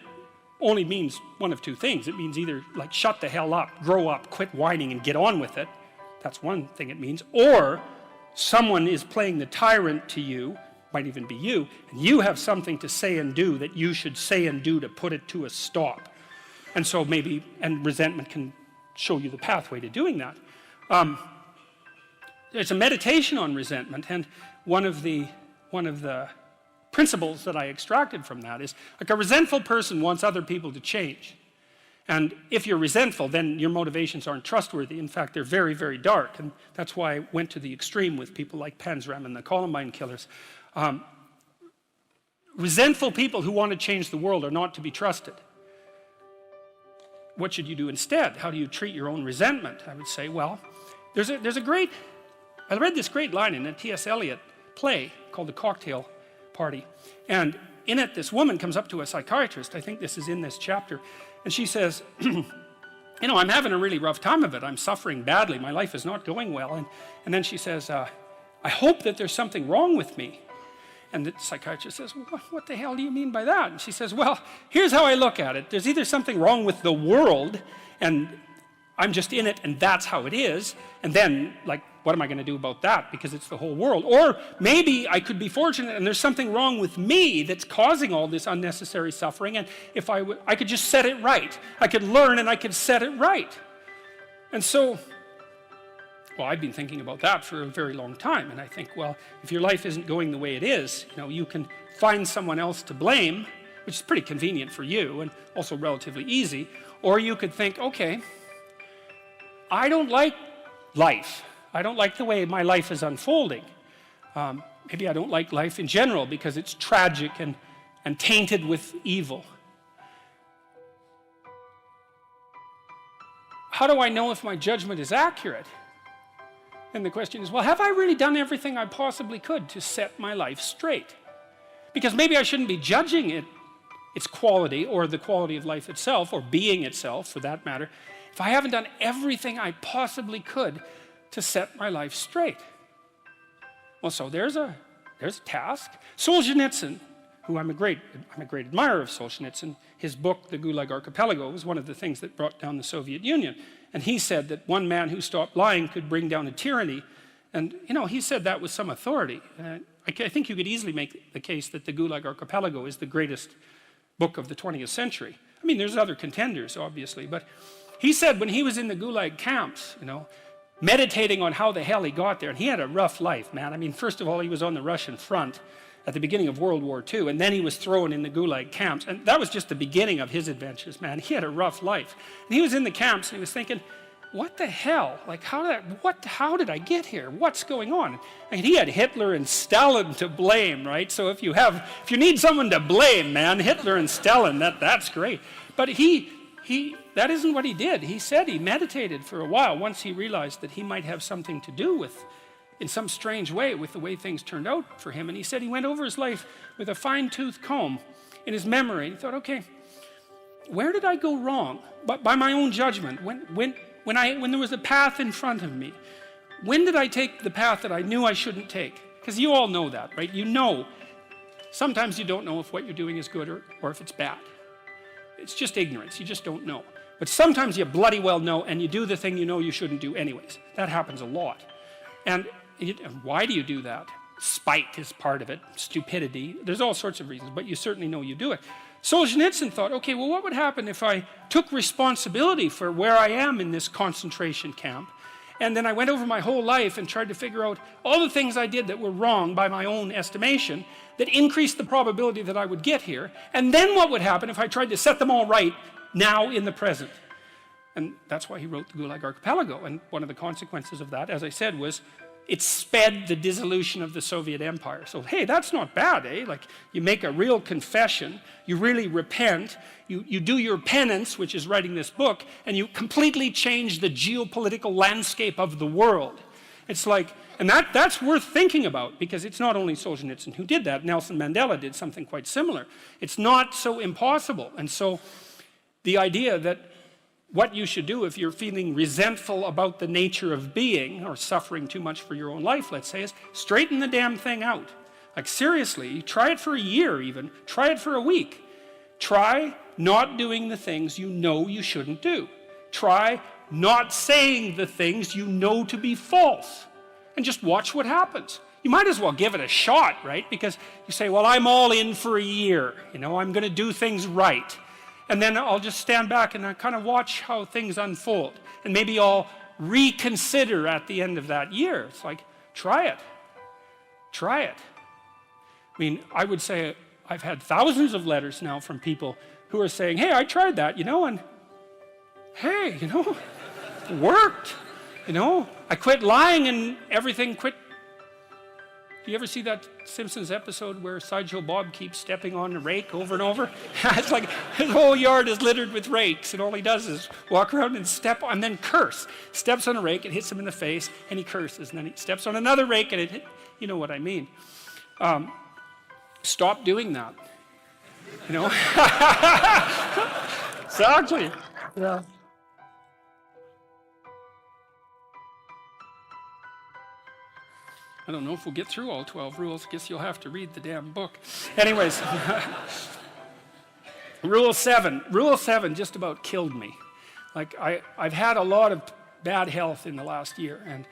Speaker 1: only means one of two things. It means either like shut the hell up, grow up, quit whining and get on with it. That's one thing it means. Or someone is playing the tyrant to you, might even be you, and you have something to say and do that you should say and do to put it to a stop. And so maybe, and resentment can show you the pathway to doing that. It's a meditation on resentment, and one of the principles that I extracted from that is, like, a resentful person wants other people to change. And if you're resentful, then your motivations aren't trustworthy. In fact, they're very, very dark. And that's why I went to the extreme with people like Panzram and the Columbine killers. Resentful people who want to change the world are not to be trusted. What should you do instead? How do you treat your own resentment? I would say, well, I read this great line in a T.S. Eliot play called The Cocktail Party. And in it, this woman comes up to a psychiatrist. I think this is in this chapter. And she says, you know, I'm having a really rough time of it. I'm suffering badly. My life is not going well. And then she says, I hope that there's something wrong with me. And the psychiatrist says, well, what the hell do you mean by that? And she says, well, here's how I look at it. There's either something wrong with the world, and I'm just in it, and that's how it is. And then, like, what am I going to do about that? Because it's the whole world. Or maybe I could be fortunate, and there's something wrong with me that's causing all this unnecessary suffering, and if I could just set it right. I could learn, and I could set it right. And so, well, I've been thinking about that for a very long time, and I think, well, if your life isn't going the way it is, you know, you can find someone else to blame, which is pretty convenient for you and also relatively easy, or you could think, okay, I don't like life. I don't like the way my life is unfolding. Maybe I don't like life in general because it's tragic and tainted with evil. How do I know if my judgment is accurate? And the question is, well, have I really done everything I possibly could to set my life straight? Because maybe I shouldn't be judging its quality or the quality of life itself, or being itself for that matter, if I haven't done everything I possibly could to set my life straight. Well, so there's a task. Solzhenitsyn, who I'm a great admirer of Solzhenitsyn, his book, The Gulag Archipelago, was one of the things that brought down the Soviet Union. And he said that one man who stopped lying could bring down a tyranny. And, you know, he said that with some authority. I think you could easily make the case that The Gulag Archipelago is the greatest book of the 20th century. I mean, there's other contenders, obviously, but he said when he was in the Gulag camps, you know, meditating on how the hell he got there, and he had a rough life, man. I mean, first of all, he was on the Russian front at the beginning of World War II, and then he was thrown in the Gulag camps, and that was just the beginning of his adventures, man. He had a rough life. And he was in the camps, and he was thinking, what the hell? Like, how did I get here? What's going on? And he had Hitler and Stalin to blame, right? So if you need someone to blame, man, Hitler and Stalin, that's great. But that isn't what he did. He said he meditated for a while once he realized that he might have something to do with, in some strange way, with the way things turned out for him. And he said he went over his life with a fine-tooth comb in his memory. And he thought, okay, where did I go wrong? But by my own judgment, when there was a path in front of me, when did I take the path that I knew I shouldn't take? Because you all know that, right? You know. Sometimes you don't know if what you're doing is good or if it's bad. It's just ignorance. You just don't know. But sometimes you bloody well know, and you do the thing you know you shouldn't do anyways. That happens a lot. And why do you do that? Spite is part of it. Stupidity. There's all sorts of reasons, but you certainly know you do it. Solzhenitsyn thought, okay, well, what would happen if I took responsibility for where I am in this concentration camp, and then I went over my whole life and tried to figure out all the things I did that were wrong by my own estimation that increased the probability that I would get here, and then what would happen if I tried to set them all right now in the present? And that's why he wrote the Gulag Archipelago. And one of the consequences of that, as I said, was it sped the dissolution of the Soviet Empire. So, hey, that's not bad, eh? Like, you make a real confession, you really repent, you do your penance, which is writing this book, and you completely change the geopolitical landscape of the world. It's like, and that's worth thinking about, because it's not only Solzhenitsyn who did that. Nelson Mandela did something quite similar. It's not so impossible. And so the idea that what you should do if you're feeling resentful about the nature of being, or suffering too much for your own life, let's say, is straighten the damn thing out. Like, seriously, try it for a year even. Try it for a week. Try not doing the things you know you shouldn't do. Try not saying the things you know to be false. And just watch what happens. You might as well give it a shot, right? Because you say, well, I'm all in for a year. You know, I'm going to do things right. And then I'll just stand back and I kind of watch how things unfold. And maybe I'll reconsider at the end of that year. It's like, try it. Try it. I mean, I would say I've had thousands of letters now from people who are saying, hey, I tried that, and hey, it worked. I quit lying and everything quit. Do you ever see that Simpsons episode where Sideshow Bob keeps stepping on the rake over and over? It's like his whole yard is littered with rakes, and all he does is walk around and step on, and then curse. Steps on a rake, it hits him in the face, and he curses. And then he steps on another rake, and it hit, you know what I mean. Stop doing that. Exactly. Yeah. I don't know if we'll get through all 12 rules. I guess you'll have to read the damn book. Anyways, Rule 7. Rule 7 just about killed me. Like, I've had a lot of bad health in the last year, and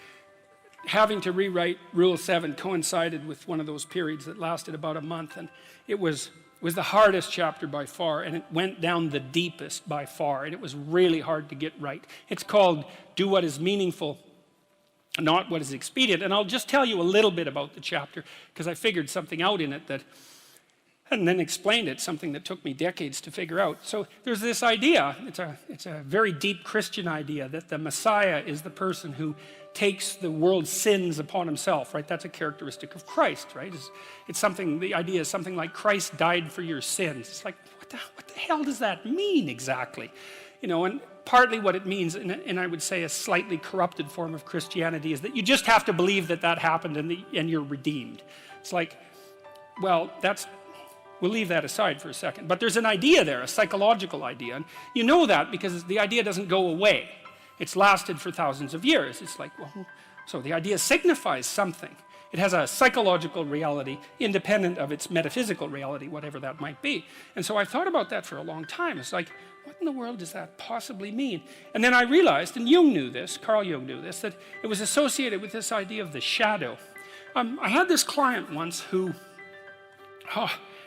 Speaker 1: having to rewrite Rule 7 coincided with one of those periods that lasted about a month, and it was the hardest chapter by far, and it went down the deepest by far, and it was really hard to get right. It's called Do What Is Meaningful, Not What Is Expedient. And I'll just tell you a little bit about the chapter, because I figured something out in it that, and then explained it, something that took me decades to figure out. So there's this idea, it's a very deep Christian idea, that the Messiah is the person who takes the world's sins upon himself, right? That's a characteristic of Christ, right? It's something, the idea is something like Christ died for your sins. It's like, what the hell does that mean exactly? And partly what it means, and I would say a slightly corrupted form of Christianity, is that you just have to believe that happened and you're redeemed. It's like, well, we'll leave that aside for a second. But there's an idea there, a psychological idea. And you know that because the idea doesn't go away. It's lasted for thousands of years. It's like, well, so the idea signifies something. It has a psychological reality independent of its metaphysical reality, whatever that might be. And so I thought about that for a long time. It's like, what in the world does that possibly mean? And then I realized, and Jung knew this, Carl Jung knew this, that it was associated with this idea of the shadow. I had this client once who,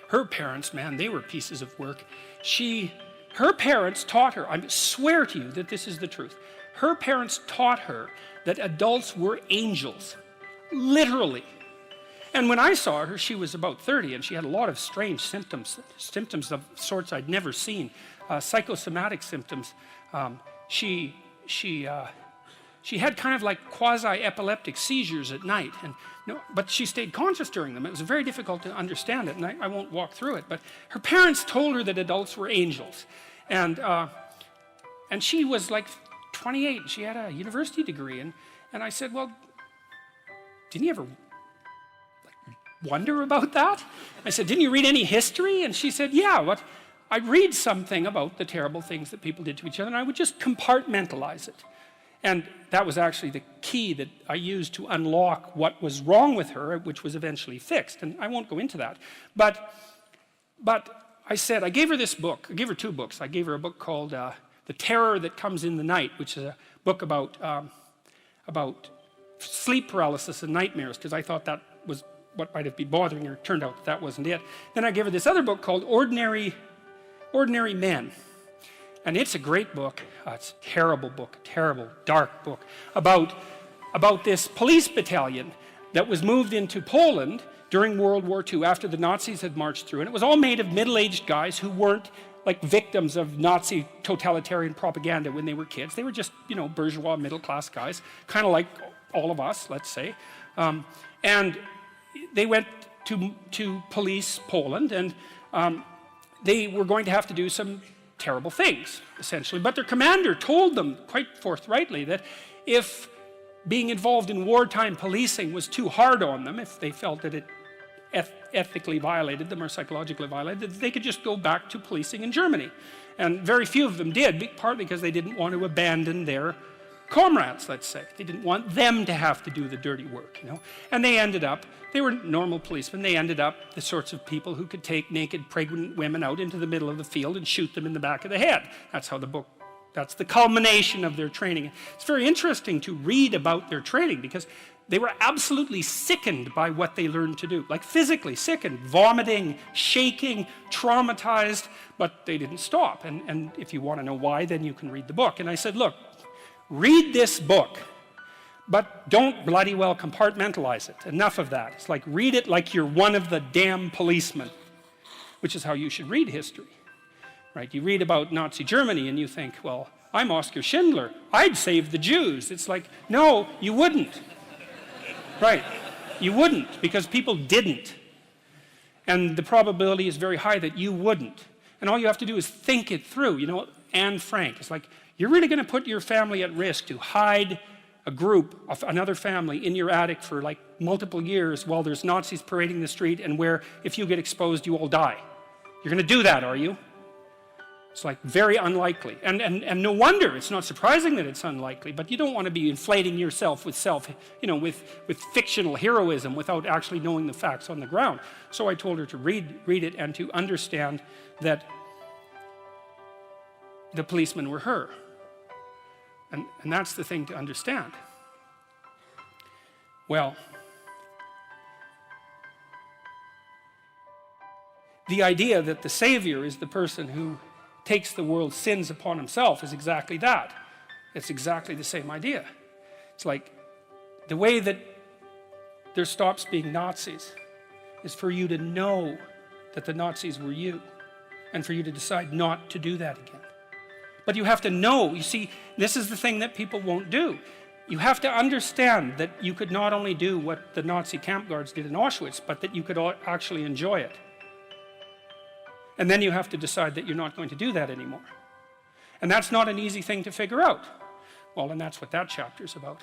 Speaker 1: her parents, man, they were pieces of work. Her parents taught her, I swear to you that this is the truth, her parents taught her that adults were angels, literally. And when I saw her, she was about 30, and she had a lot of strange symptoms of sorts I'd never seen, psychosomatic symptoms. She had kind of like quasi-epileptic seizures at night, but she stayed conscious during them. It was very difficult to understand it, and I won't walk through it. But her parents told her that adults were angels, and she was like 28, and she had a university degree, and I said, well, didn't you ever wonder about that? I said, didn't you read any history? And she said, yeah, I'd read something about the terrible things that people did to each other, and I would just compartmentalize it. And that was actually the key that I used to unlock what was wrong with her, which was eventually fixed. And I won't go into that. But I said, I gave her this book. I gave her two books. I gave her a book called The Terror That Comes in the Night, which is a book about sleep paralysis and nightmares, because I thought that was what might have been bothering her. It turned out that wasn't it. Then I gave her this other book called Ordinary Men. And it's a great book. It's a terrible book, a terrible, dark book, about this police battalion that was moved into Poland during World War II after the Nazis had marched through. And it was all made of middle-aged guys who weren't like victims of Nazi totalitarian propaganda when they were kids. They were just, bourgeois, middle-class guys, kind of like all of us, let's say. And they went to police Poland, and they were going to have to do some terrible things, essentially. But their commander told them quite forthrightly that if being involved in wartime policing was too hard on them, if they felt that it ethically violated them or psychologically violated, they could just go back to policing in Germany. And very few of them did, partly because they didn't want to abandon their comrades, let's say. They didn't want them to have to do the dirty work, And they were normal policemen. They ended up the sorts of people who could take naked pregnant women out into the middle of the field and shoot them in the back of the head. That's the culmination of their training. It's very interesting to read about their training because they were absolutely sickened by what they learned to do, like physically sickened, vomiting, shaking, traumatized, but they didn't stop. And if you want to know why, then you can read the book. And I said, look, read this book, but don't bloody well compartmentalize it. Enough of that. It's like, read it like you're one of the damn policemen, which is how you should read history, right? You read about Nazi Germany and you think, well, I'm Oskar Schindler. I'd save the Jews. It's like, no, you wouldn't. Right, you wouldn't, because people didn't. And the probability is very high that you wouldn't. And all you have to do is think it through. You know, Anne Frank, it's like, you're really going to put your family at risk to hide a group of another family in your attic for like multiple years while there's Nazis parading the street, and where if you get exposed you all die. You're going to do that, are you? It's like very unlikely. And no wonder, it's not surprising that it's unlikely, but you don't want to be inflating yourself with with fictional heroism without actually knowing the facts on the ground. So I told her to read it and to understand that the policemen were her. And that's the thing to understand. Well, the idea that the Savior is the person who takes the world's sins upon himself is exactly that. It's exactly the same idea. It's like, the way that there stops being Nazis is for you to know that the Nazis were you, and for you to decide not to do that again. But you have to know. You see, this is the thing that people won't do. You have to understand that you could not only do what the Nazi camp guards did in Auschwitz, but that you could actually enjoy it. And then you have to decide that you're not going to do that anymore. And that's not an easy thing to figure out. Well, and that's what that chapter's about.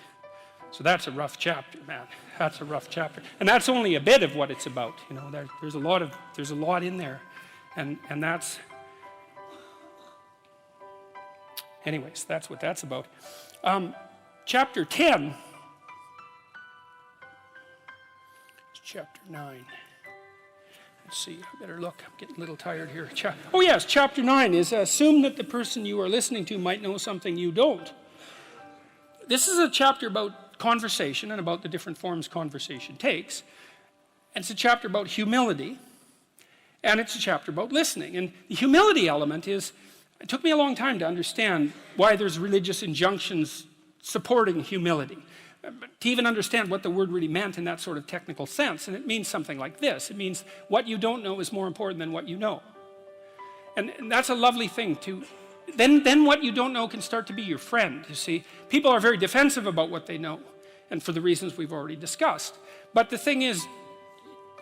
Speaker 1: So that's a rough chapter, man. That's a rough chapter. And that's only a bit of what it's about. You know, there's a lot in there. And that's, anyways, that's what that's about. Chapter 10, chapter 9. Let's see, I better look. I'm getting a little tired here. Oh yes, chapter 9 is assume that the person you are listening to might know something you don't. This is a chapter about conversation and about the different forms conversation takes. And it's a chapter about humility. And it's a chapter about listening. And the humility element is, it took me a long time to understand why there's religious injunctions supporting humility. To even understand what the word really meant in that sort of technical sense. And it means something like this. It means what you don't know is more important than what you know. And that's a lovely thing to, then what you don't know can start to be your friend, you see. People are very defensive about what they know, and for the reasons we've already discussed. But the thing is,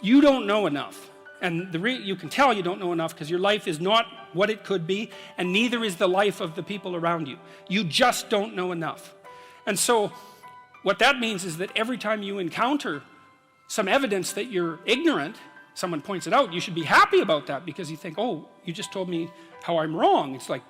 Speaker 1: you don't know enough. And you can tell you don't know enough because your life is not what it could be, and neither is the life of the people around you. You just don't know enough. And so, what that means is that every time you encounter some evidence that you're ignorant, someone points it out, you should be happy about that, because you think, oh, you just told me how I'm wrong. It's like,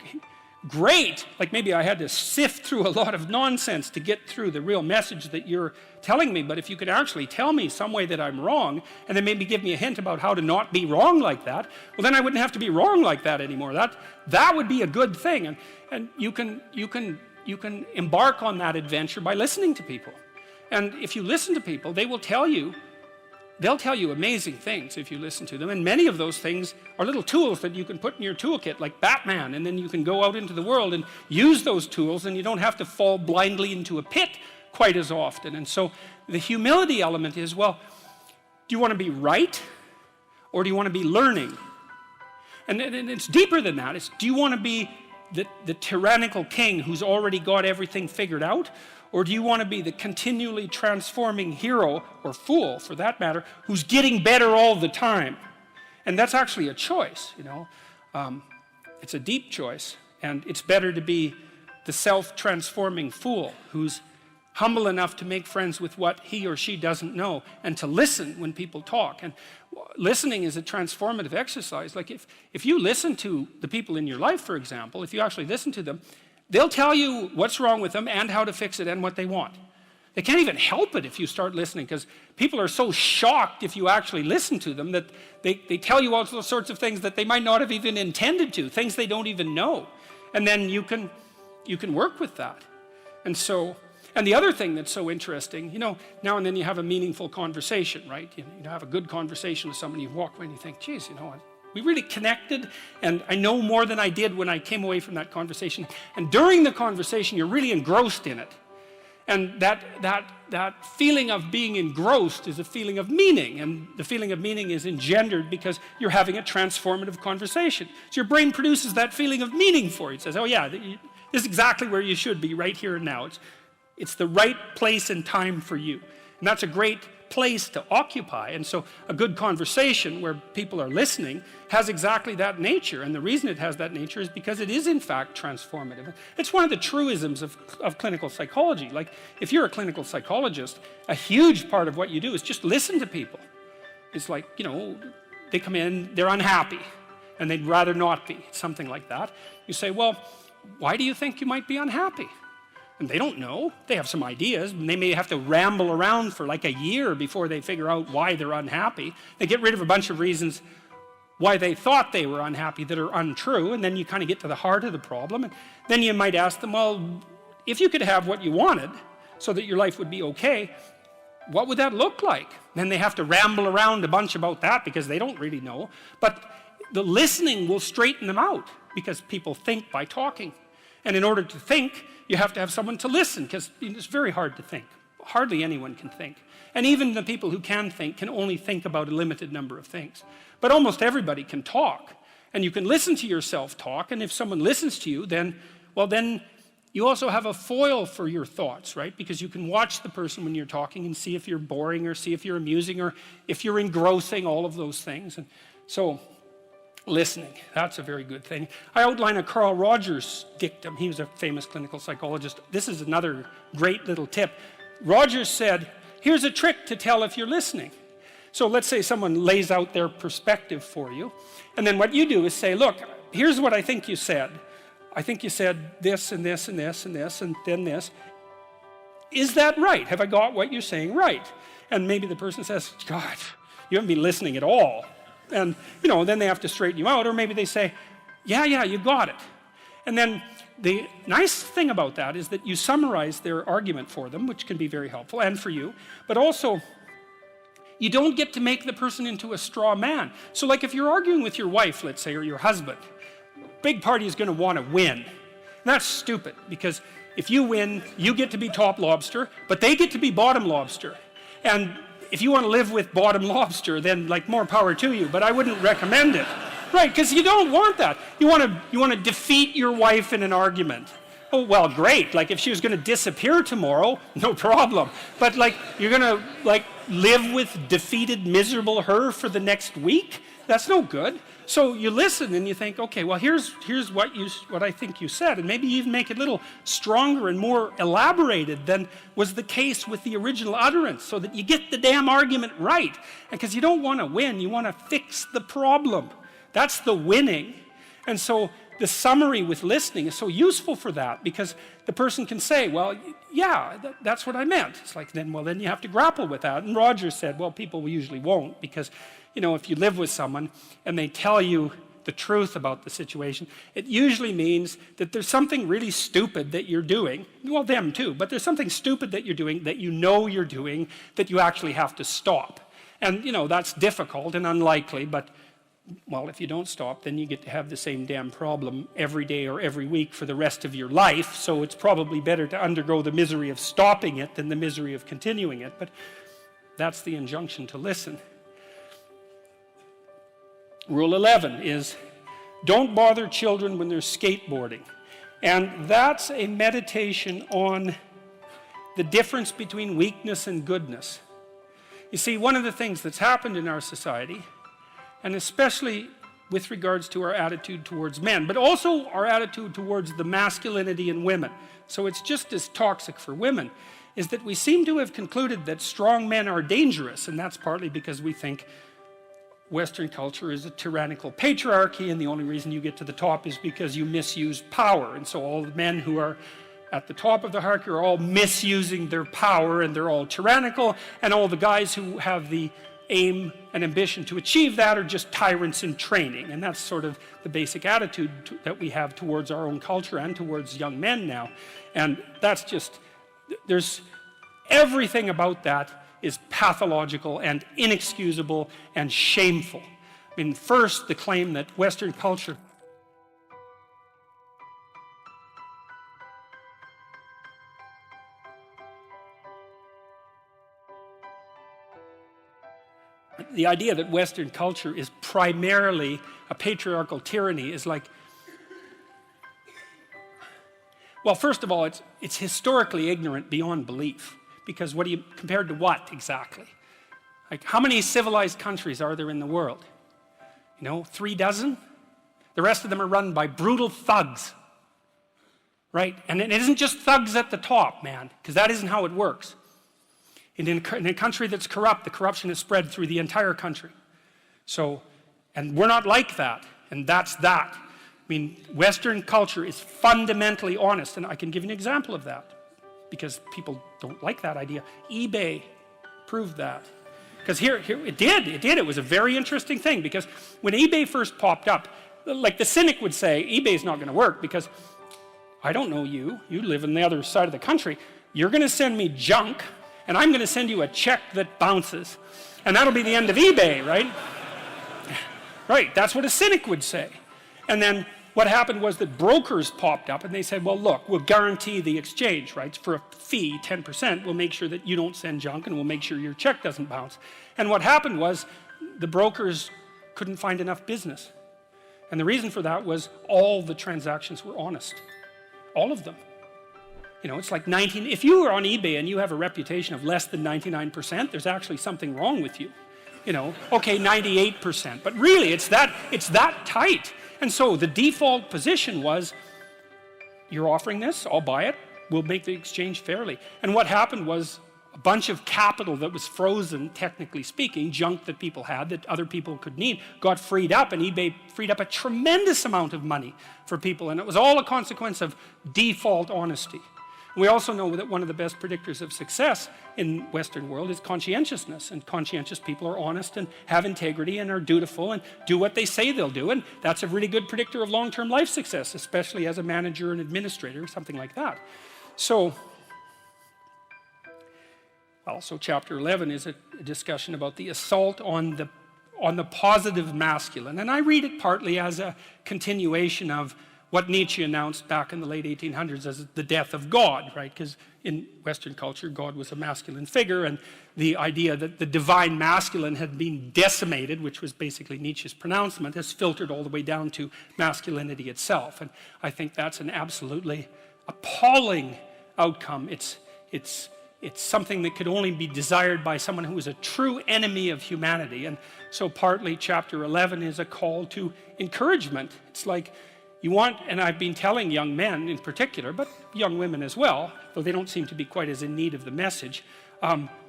Speaker 1: great. Like maybe I had to sift through a lot of nonsense to get through the real message that you're telling me. But if you could actually tell me some way that I'm wrong, and then maybe give me a hint about how to not be wrong like that, well, then I wouldn't have to be wrong like that anymore. That would be a good thing. And you can embark on that adventure by listening to people. And if you listen to people, they'll tell you amazing things if you listen to them. And many of those things are little tools that you can put in your toolkit, like Batman, and then you can go out into the world and use those tools, and you don't have to fall blindly into a pit quite as often. And so the humility element is, well, do you want to be right, or do you want to be learning? And it's deeper than that. It's, do you want to be the tyrannical king who's already got everything figured out? Or do you want to be the continually transforming hero, or fool for that matter, who's getting better all the time? And that's actually a choice, you know. It's a deep choice, and it's better to be the self-transforming fool who's humble enough to make friends with what he or she doesn't know, and to listen when people talk. And listening is a transformative exercise. Like if you listen to the people in your life, for example, if you actually listen to them, they'll tell you what's wrong with them and how to fix it and what they want. They can't even help it if you start listening, because people are so shocked if you actually listen to them that they tell you all sorts of things that they might not have even intended to, things they don't even know. And then you can work with that. And the other thing that's so interesting, you know, now and then you have a meaningful conversation, right? You have a good conversation with somebody, you walk away and you think, geez, you know, We really connected, and I know more than I did when I came away from that conversation. And during the conversation, you're really engrossed in it. And that feeling of being engrossed is a feeling of meaning, and the feeling of meaning is engendered because you're having a transformative conversation. So your brain produces that feeling of meaning for you. It says, oh yeah, this is exactly where you should be right here and now. It's the right place and time for you. And that's a great place to occupy. And so a good conversation where people are listening has exactly that nature. And the reason it has that nature is because it is in fact transformative. It's one of the truisms of clinical psychology. Like if you're a clinical psychologist, a huge part of what you do is just listen to people. It's like, you know, they come in, they're unhappy and they'd rather not be, something like that. You say, well, why do you think you might be unhappy? And they don't know. They have some ideas, and they may have to ramble around for like a year before they figure out why they're unhappy. They get rid of a bunch of reasons why they thought they were unhappy that are untrue, and then you kind of get to the heart of the problem. And then you might ask them, well, if you could have what you wanted so that your life would be okay, what would that look like? Then they have to ramble around a bunch about that because they don't really know. But the listening will straighten them out because people think by talking. And in order to think, you have to have someone to listen, because it's very hard to think. Hardly anyone can think. And even the people who can think can only think about a limited number of things. But almost everybody can talk. And you can listen to yourself talk, and if someone listens to you, then you also have a foil for your thoughts, right? Because you can watch the person when you're talking and see if you're boring or see if you're amusing or if you're engrossing, all of those things. And so listening, that's a very good thing. I outline a Carl Rogers dictum. He was a famous clinical psychologist. This is another great little tip. Rogers said, here's a trick to tell if you're listening. So let's say someone lays out their perspective for you, and then what you do is say, look, here's what I think you said. I think you said this and this and this and this and then this. Is that right? Have I got what you're saying right? And maybe the person says, God, you haven't been listening at all. And, you know, then they have to straighten you out, or maybe they say, yeah, you got it. And then the nice thing about that is that you summarize their argument for them, which can be very helpful, and for you, but also you don't get to make the person into a straw man. So like if you're arguing with your wife, let's say, or your husband, big party is going to want to win. And that's stupid, because if you win, you get to be top lobster, but they get to be bottom lobster. And if you want to live with bottom lobster, then like more power to you, but I wouldn't recommend it. Right, because you don't want that. You want to defeat your wife in an argument. Oh, well, great. Like if she was going to disappear tomorrow, no problem. But like you're going to like live with defeated, miserable her for the next week? That's no good. So you listen and you think, okay, well, here's what I think you said, and maybe you even make it a little stronger and more elaborated than was the case with the original utterance, so that you get the damn argument right. Because you don't want to win, you want to fix the problem. That's the winning. And so the summary with listening is so useful for that, because the person can say, well, yeah, that's what I meant. It's like, then you have to grapple with that. And Rogers said, well, people usually won't, because you know, if you live with someone and they tell you the truth about the situation, it usually means that there's something really stupid that you're doing. Well, them too, but there's something stupid that you're doing, that you know you're doing, that you actually have to stop. And, you know, that's difficult and unlikely, but, well, if you don't stop, then you get to have the same damn problem every day or every week for the rest of your life. So it's probably better to undergo the misery of stopping it than the misery of continuing it. But that's the injunction to listen. Rule 11 is, don't bother children when they're skateboarding. And that's a meditation on the difference between weakness and goodness. You see, one of the things that's happened in our society, and especially with regards to our attitude towards men, but also our attitude towards the masculinity in women, so it's just as toxic for women, is that we seem to have concluded that strong men are dangerous, and that's partly because we think Western culture is a tyrannical patriarchy, and the only reason you get to the top is because you misuse power. And so all the men who are at the top of the hierarchy are all misusing their power, and they're all tyrannical, and all the guys who have the aim and ambition to achieve that are just tyrants in training. And that's sort of the basic attitude that we have towards our own culture and towards young men now. And that's just, there's everything about that is pathological and inexcusable and shameful, mean, first, the claim that Western culture the idea that Western culture is primarily a patriarchal tyranny is like, well, first of all, it's historically ignorant beyond belief. Because what do you, compared to what exactly? Like, how many civilized countries are there in the world? 3 dozen? The rest of them are run by brutal thugs. Right? And it isn't just thugs at the top, man, because that isn't how it works. In a country that's corrupt, the corruption is spread through the entire country. So, and we're not like that, and that's that. I mean, Western culture is fundamentally honest, and I can give you an example of that, because people don't like that idea. eBay proved that. Because here it did. It was a very interesting thing, because when eBay first popped up, like the cynic would say, eBay's not going to work because I don't know you. You live on the other side of the country. You're going to send me junk, and I'm going to send you a check that bounces. And that'll be the end of eBay, right? Right, that's what a cynic would say. And then what happened was that brokers popped up and they said, well, look, we'll guarantee the exchange, right? For a fee, 10%, we'll make sure that you don't send junk and we'll make sure your check doesn't bounce. And what happened was the brokers couldn't find enough business. And the reason for that was all the transactions were honest. All of them. It's like if you were on eBay and you have a reputation of less than 99%, there's actually something wrong with you. Okay, 98%, but really it's that tight. And so the default position was, you're offering this, I'll buy it, we'll make the exchange fairly. And what happened was a bunch of capital that was frozen, technically speaking, junk that people had that other people could need, got freed up, and eBay freed up a tremendous amount of money for people, and it was all a consequence of default honesty. We also know that one of the best predictors of success in Western world is conscientiousness, and conscientious people are honest and have integrity and are dutiful and do what they say they'll do, and that's a really good predictor of long-term life success, especially as a manager and administrator, something like that. So chapter 11 is a discussion about the assault on the positive masculine, and I read it partly as a continuation of what Nietzsche announced back in the late 1800s as the death of God, right? Because in Western culture, God was a masculine figure, and the idea that the divine masculine had been decimated, which was basically Nietzsche's pronouncement, has filtered all the way down to masculinity itself. And I think that's an absolutely appalling outcome. It's something that could only be desired by someone who is a true enemy of humanity. And so partly chapter 11 is a call to encouragement. It's like, you want, and I've been telling young men in particular, but young women as well, though they don't seem to be quite as in need of the message,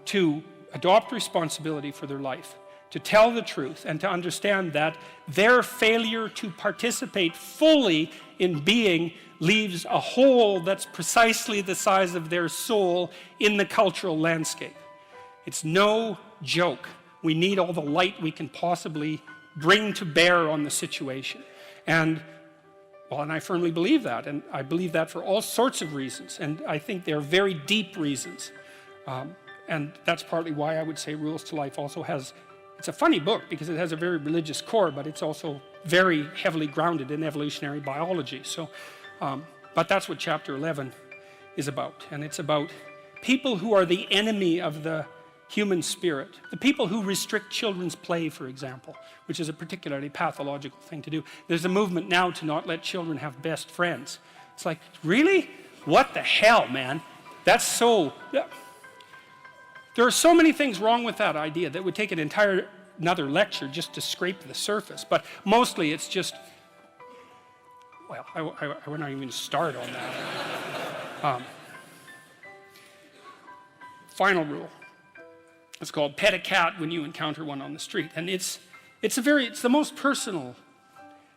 Speaker 1: to adopt responsibility for their life, to tell the truth, and to understand that their failure to participate fully in being leaves a hole that's precisely the size of their soul in the cultural landscape. It's no joke. We need all the light we can possibly bring to bear on the situation. And I firmly believe that, and I believe that for all sorts of reasons, and I think they're very deep reasons. And that's partly why I would say Rules to Life also has, it's a funny book because it has a very religious core, but it's also very heavily grounded in evolutionary biology. So, but that's what chapter 11 is about, and it's about people who are the enemy of the human spirit. The people who restrict children's play, for example, which is a particularly pathological thing to do. There's a movement now to not let children have best friends. It's like, really? What the hell, man? That's so... Yeah. There are so many things wrong with that idea that would take another lecture just to scrape the surface. But mostly it's just... Well, I would not even start on that. Final rule. It's called Pet a Cat When You Encounter One on the Street. And it's the most personal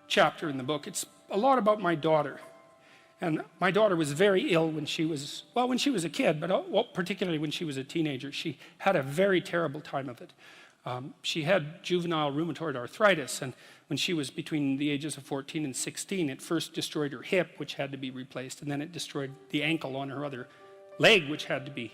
Speaker 1: chapter in the book. It's a lot about my daughter. And my daughter was very ill when she was a kid, but particularly when she was a teenager. She had a very terrible time of it. She had juvenile rheumatoid arthritis, and when she was between the ages of 14 and 16, it first destroyed her hip, which had to be replaced, and then it destroyed the ankle on her other leg, which had to be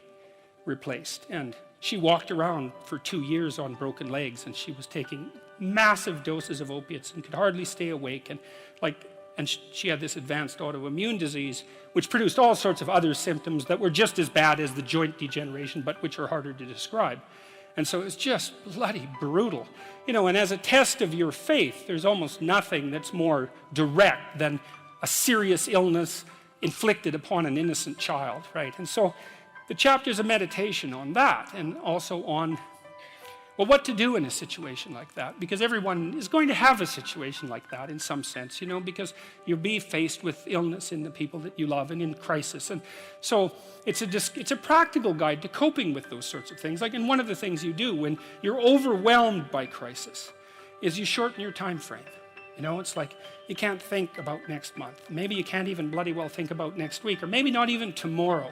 Speaker 1: replaced. And she walked around for 2 years on broken legs, and she was taking massive doses of opiates and could hardly stay awake. And she had this advanced autoimmune disease, which produced all sorts of other symptoms that were just as bad as the joint degeneration, but which are harder to describe. And so it's just bloody brutal. And as a test of your faith, there's almost nothing that's more direct than a serious illness inflicted upon an innocent child, right? And so the chapter's a meditation on that, and also on, well, what to do in a situation like that, because everyone is going to have a situation like that in some sense, because you'll be faced with illness in the people that you love and in crisis. And so it's a practical guide to coping with those sorts of things. And one of the things you do when you're overwhelmed by crisis is you shorten your time frame. It's like you can't think about next month. Maybe you can't even bloody well think about next week, or maybe not even tomorrow.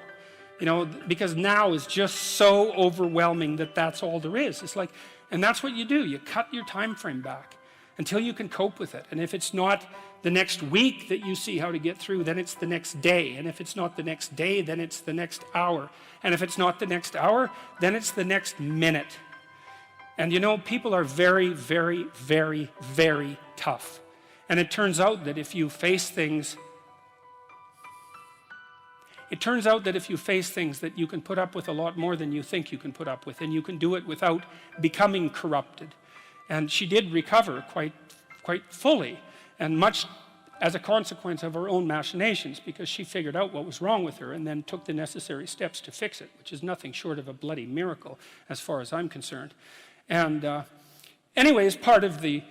Speaker 1: Because now is just so overwhelming that that's all there is. It's like, and that's what you do. You cut your time frame back until you can cope with it. And if it's not the next week that you see how to get through, then it's the next day. And if it's not the next day, then it's the next hour. And if it's not the next hour, then it's the next minute. And people are very, very, very, very tough. And it turns out that if you face things that you can put up with a lot more than you think you can put up with, and you can do it without becoming corrupted. And she did recover quite fully, and much as a consequence of her own machinations, because she figured out what was wrong with her and then took the necessary steps to fix it, which is nothing short of a bloody miracle as far as I'm concerned. And anyways, part of the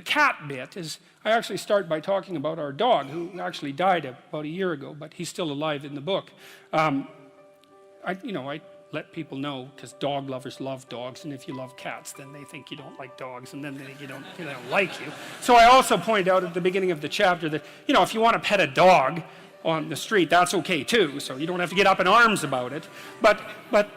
Speaker 1: cat bit is, I actually start by talking about our dog, who actually died about a year ago, but he's still alive in the book. I let people know, because dog lovers love dogs, and if you love cats, then they think you don't like dogs, and then they think they don't like you. So I also point out at the beginning of the chapter that, if you want to pet a dog on the street, that's okay too, so you don't have to get up in arms about it. But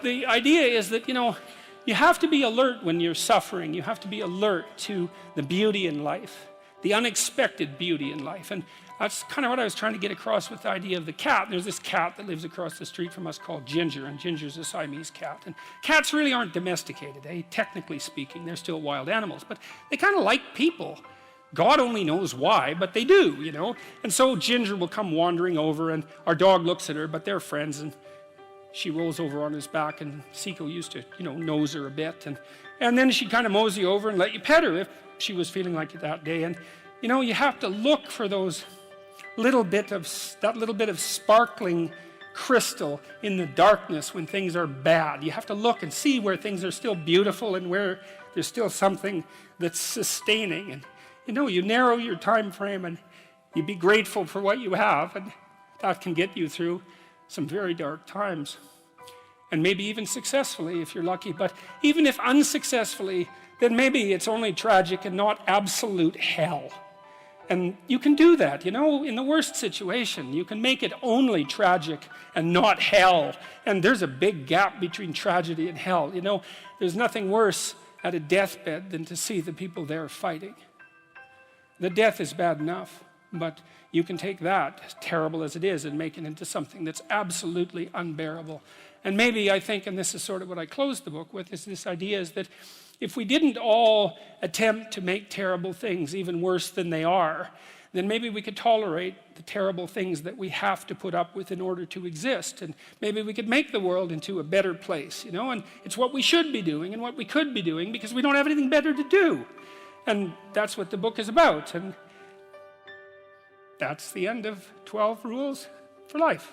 Speaker 1: the idea is that, you have to be alert when you're suffering. You have to be alert to the beauty in life, the unexpected beauty in life. And that's kind of what I was trying to get across with the idea of the cat. There's this cat that lives across the street from us called Ginger, and Ginger's a Siamese cat. And cats really aren't domesticated, technically speaking. They're still wild animals, but they kind of like people. God only knows why, but they do, And so Ginger will come wandering over, and our dog looks at her, but they're friends, and she rolls over on his back, and Seiko used to, nose her a bit. And then she'd kind of mosey over and let you pet her if she was feeling like it that day. And, you have to look for that little bit of sparkling crystal in the darkness when things are bad. You have to look and see where things are still beautiful and where there's still something that's sustaining. And, you narrow your time frame, and you be grateful for what you have, and that can get you through some very dark times, and maybe even successfully if you're lucky. But even if unsuccessfully, then maybe it's only tragic and not absolute hell. And you can do that, in the worst situation. You can make it only tragic and not hell. And there's a big gap between tragedy and hell. There's nothing worse at a deathbed than to see the people there fighting. The death is bad enough, but you can take that, as terrible as it is, and make it into something that's absolutely unbearable. And maybe I think, and this is sort of what I closed the book with, is this idea is that if we didn't all attempt to make terrible things even worse than they are, then maybe we could tolerate the terrible things that we have to put up with in order to exist. And maybe we could make the world into a better place, And it's what we should be doing and what we could be doing, because we don't have anything better to do. And that's what the book is about. And that's the end of 12 Rules for Life.